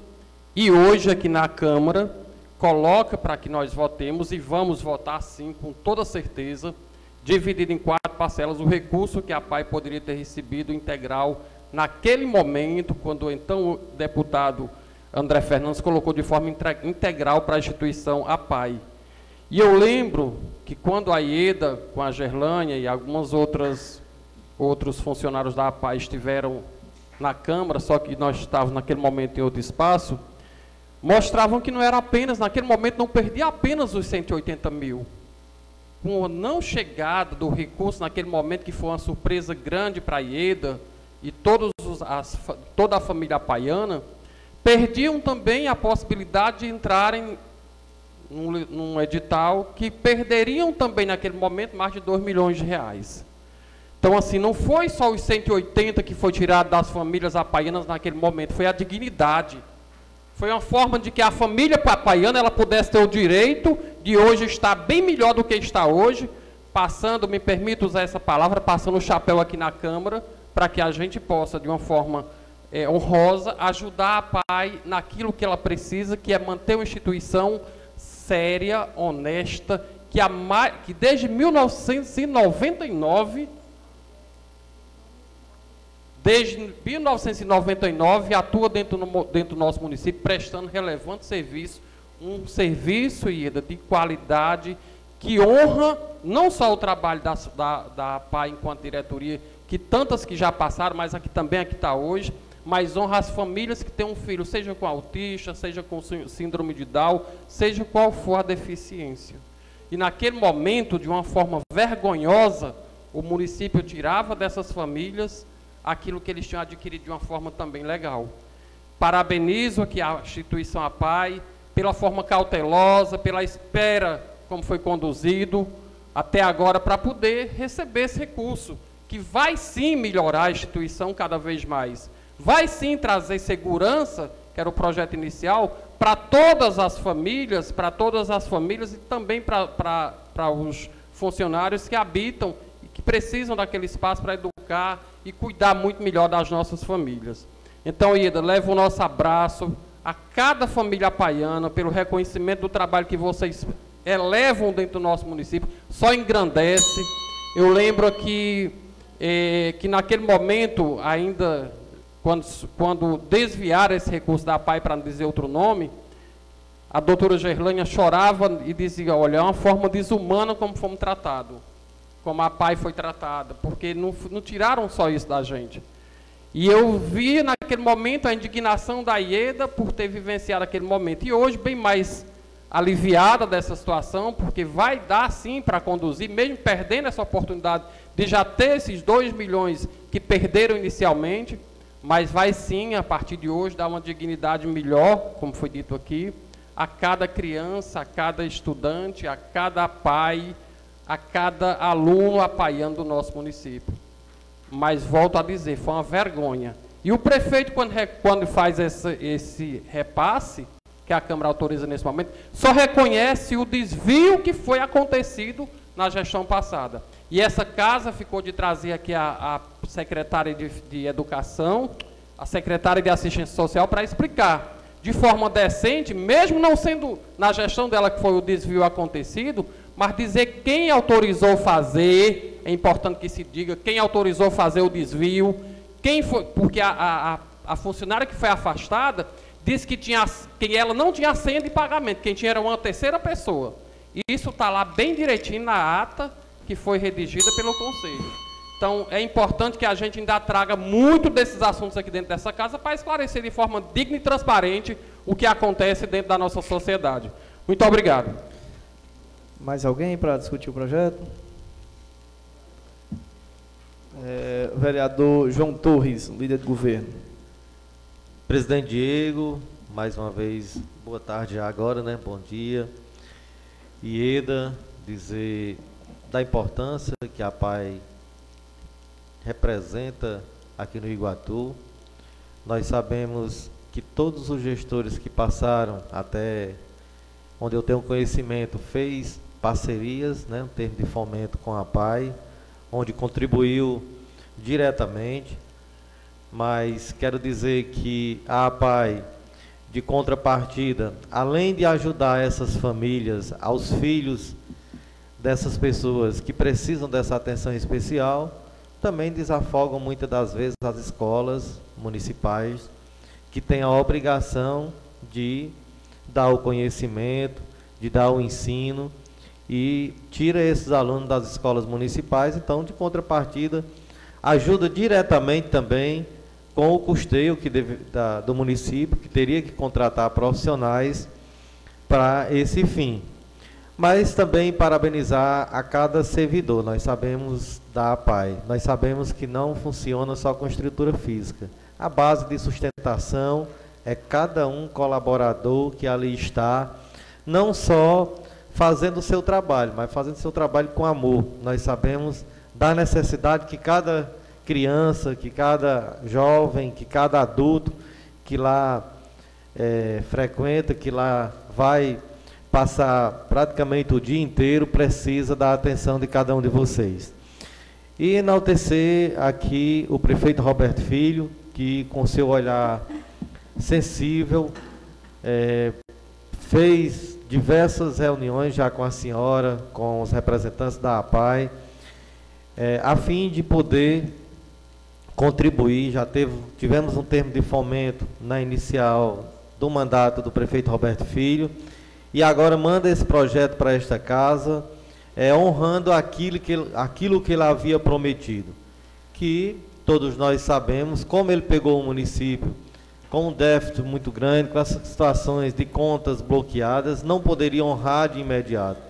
e hoje aqui na Câmara coloca para que nós votemos, e vamos votar sim, com toda certeza, dividido em 4 parcelas, o recurso que a PAI poderia ter recebido integral naquele momento, quando então o deputado André Fernandes colocou de forma integral para a instituição a PAI. E eu lembro que quando a Ieda, com a Gerlânia e algumas outros funcionários da APAI estiveram na Câmara, só que nós estávamos naquele momento em outro espaço, mostravam que não era apenas, naquele momento não perdia apenas os 180 mil. Com a não chegada do recurso naquele momento, que foi uma surpresa grande para a Ieda e toda a família apaiana, perdiam também a possibilidade de entrarem num edital que perderiam também naquele momento mais de 2 milhões de reais. Então, assim, não foi só os 180 que foi tirado das famílias apaianas naquele momento, foi a dignidade. Foi uma forma de que a família apaiana ela pudesse ter o direito de hoje estar bem melhor do que está hoje, passando, me permito usar essa palavra, passando o chapéu aqui na Câmara, para que a gente possa, de uma forma honrosa, ajudar a PAI naquilo que ela precisa, que é manter uma instituição séria, honesta, que desde 1999... Desde 1999 atua dentro do nosso município, prestando relevante serviço, um serviço, Ieda, de qualidade, que honra não só o trabalho da PAI enquanto diretoria, que tantas que já passaram, mas aqui também aqui está hoje, mas honra as famílias que têm um filho, seja com autista, seja com síndrome de Down, seja qual for a deficiência. E naquele momento, de uma forma vergonhosa, o município tirava dessas famílias aquilo que eles tinham adquirido de uma forma também legal. Parabenizo aqui a instituição APAI pela forma cautelosa, pela espera como foi conduzido até agora para poder receber esse recurso, que vai sim melhorar a instituição cada vez mais. Vai sim trazer segurança, que era o projeto inicial, para todas as famílias e também para os funcionários que habitam e que precisam daquele espaço para educar e cuidar muito melhor das nossas famílias. Então, Ieda, leva o nosso abraço a cada família apaiana pelo reconhecimento do trabalho que vocês elevam dentro do nosso município, só engrandece. Eu lembro aqui que naquele momento, ainda quando desviaram esse recurso da APAI, para não dizer outro nome, a doutora Gerlânia chorava e dizia, olha, é uma forma desumana como fomos tratados, como a APAI foi tratada, porque não tiraram só isso da gente. E eu vi naquele momento a indignação da Ieda por ter vivenciado aquele momento. E hoje, bem mais aliviada dessa situação, porque vai dar sim para conduzir, mesmo perdendo essa oportunidade de já ter esses 2 milhões que perderam inicialmente, mas vai sim, a partir de hoje, dar uma dignidade melhor, como foi dito aqui, a cada criança, a cada estudante, a cada pai, a cada aluno apaiano do nosso município. Mas volto a dizer, foi uma vergonha. E o prefeito, quando faz esse repasse, que a Câmara autoriza nesse momento, só reconhece o desvio que foi acontecido na gestão passada. E essa casa ficou de trazer aqui a secretária de Educação, a secretária de Assistência Social, para explicar de forma decente, mesmo não sendo na gestão dela que foi o desvio acontecido, mas dizer quem autorizou fazer, é importante que se diga, quem autorizou fazer o desvio, quem foi, porque a funcionária que foi afastada disse que ela não tinha senha de pagamento, quem tinha era uma terceira pessoa. E isso está lá bem direitinho na ata que foi redigida pelo Conselho. Então, é importante que a gente ainda traga muito desses assuntos aqui dentro dessa casa para esclarecer de forma digna e transparente o que acontece dentro da nossa sociedade. Muito obrigado. Mais alguém para discutir o projeto? Vereador João Torres, líder do governo. Presidente Diego, mais uma vez, boa tarde já agora, né? Bom dia. Ieda, dizer da importância que a APAI representa aqui no Iguatu. Nós sabemos que todos os gestores que passaram até onde eu tenho conhecimento fez parcerias, né, um termo de fomento com a APAI, onde contribuiu diretamente, mas quero dizer que a APAI, de contrapartida, além de ajudar essas famílias, aos filhos dessas pessoas que precisam dessa atenção especial, também desafogam muitas das vezes as escolas municipais, que têm a obrigação de dar o conhecimento, de dar o ensino, e tira esses alunos das escolas municipais. Então, de contrapartida, ajuda diretamente também com o custeio do município, que teria que contratar profissionais para esse fim. Mas também parabenizar a cada servidor. Nós sabemos da APAI, nós sabemos que não funciona só com estrutura física. A base de sustentação é cada um colaborador que ali está, não só fazendo o seu trabalho, mas fazendo o seu trabalho com amor. Nós sabemos da necessidade que cada criança, que cada jovem, que cada adulto que lá frequenta, que lá vai passar praticamente o dia inteiro, precisa da atenção de cada um de vocês. E enaltecer aqui o prefeito Roberto Filho, que com seu olhar sensível fez diversas reuniões já com a senhora, com os representantes da APAI, a fim de poder contribuir. Já tivemos um termo de fomento na inicial do mandato do prefeito Roberto Filho, e agora manda esse projeto para esta casa, honrando aquilo que ele havia prometido, que todos nós sabemos, como ele pegou o município com um déficit muito grande, com essas situações de contas bloqueadas, não poderia honrar de imediato,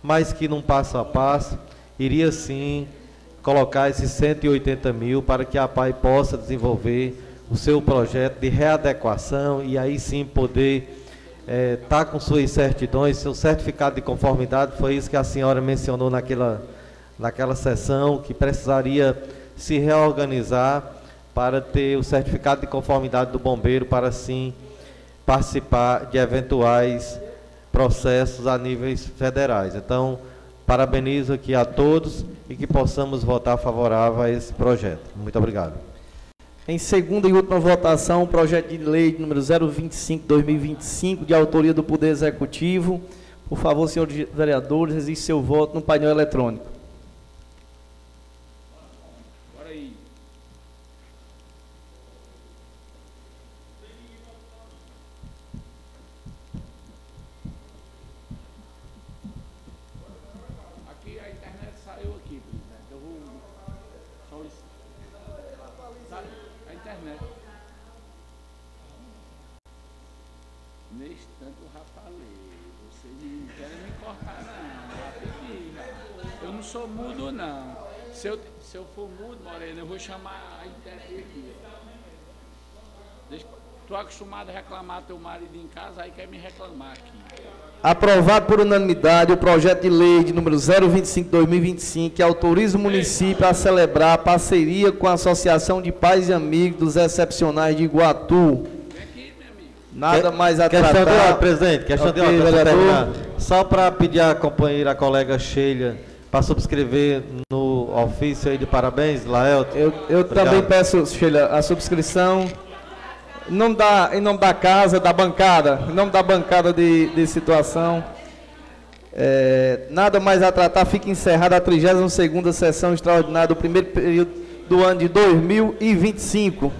mas que num passo a passo iria sim colocar esses 180 mil para que a APAI possa desenvolver o seu projeto de readequação e aí sim poder estar com suas certidões, seu certificado de conformidade. Foi isso que a senhora mencionou naquela sessão, que precisaria se reorganizar para ter o certificado de conformidade do bombeiro, para sim participar de eventuais processos a níveis federais. Então, parabenizo aqui a todos e que possamos votar favorável a esse projeto. Muito obrigado. Em segunda e última votação, o projeto de lei número 025/2025, de autoria do Poder Executivo. Por favor, senhores vereadores, exige seu voto no painel eletrônico. Neste tanto eu já falei, vocês não querem me cortar não, rapidinho. Eu não sou mudo não. Se eu for mudo, Morena, eu vou chamar a internet aqui. Estou acostumado a reclamar teu marido em casa, aí quer me reclamar aqui. Aprovado por unanimidade o projeto de lei de número 025/2025, que autoriza o município a celebrar parceria com a Associação de Pais e Amigos dos Excepcionais de Iguatu. Nada mais a questão tratar. De ordem, presidente, questão okay, de ordem, vereador. Só para pedir à companheira, a colega Sheila, para subscrever no ofício aí de parabéns, Laelto. Eu também peço, Sheila, a subscrição em nome da casa, da bancada, em nome da bancada de situação. Nada mais a tratar, fica encerrada a 32ª sessão extraordinária do primeiro período do ano de 2025.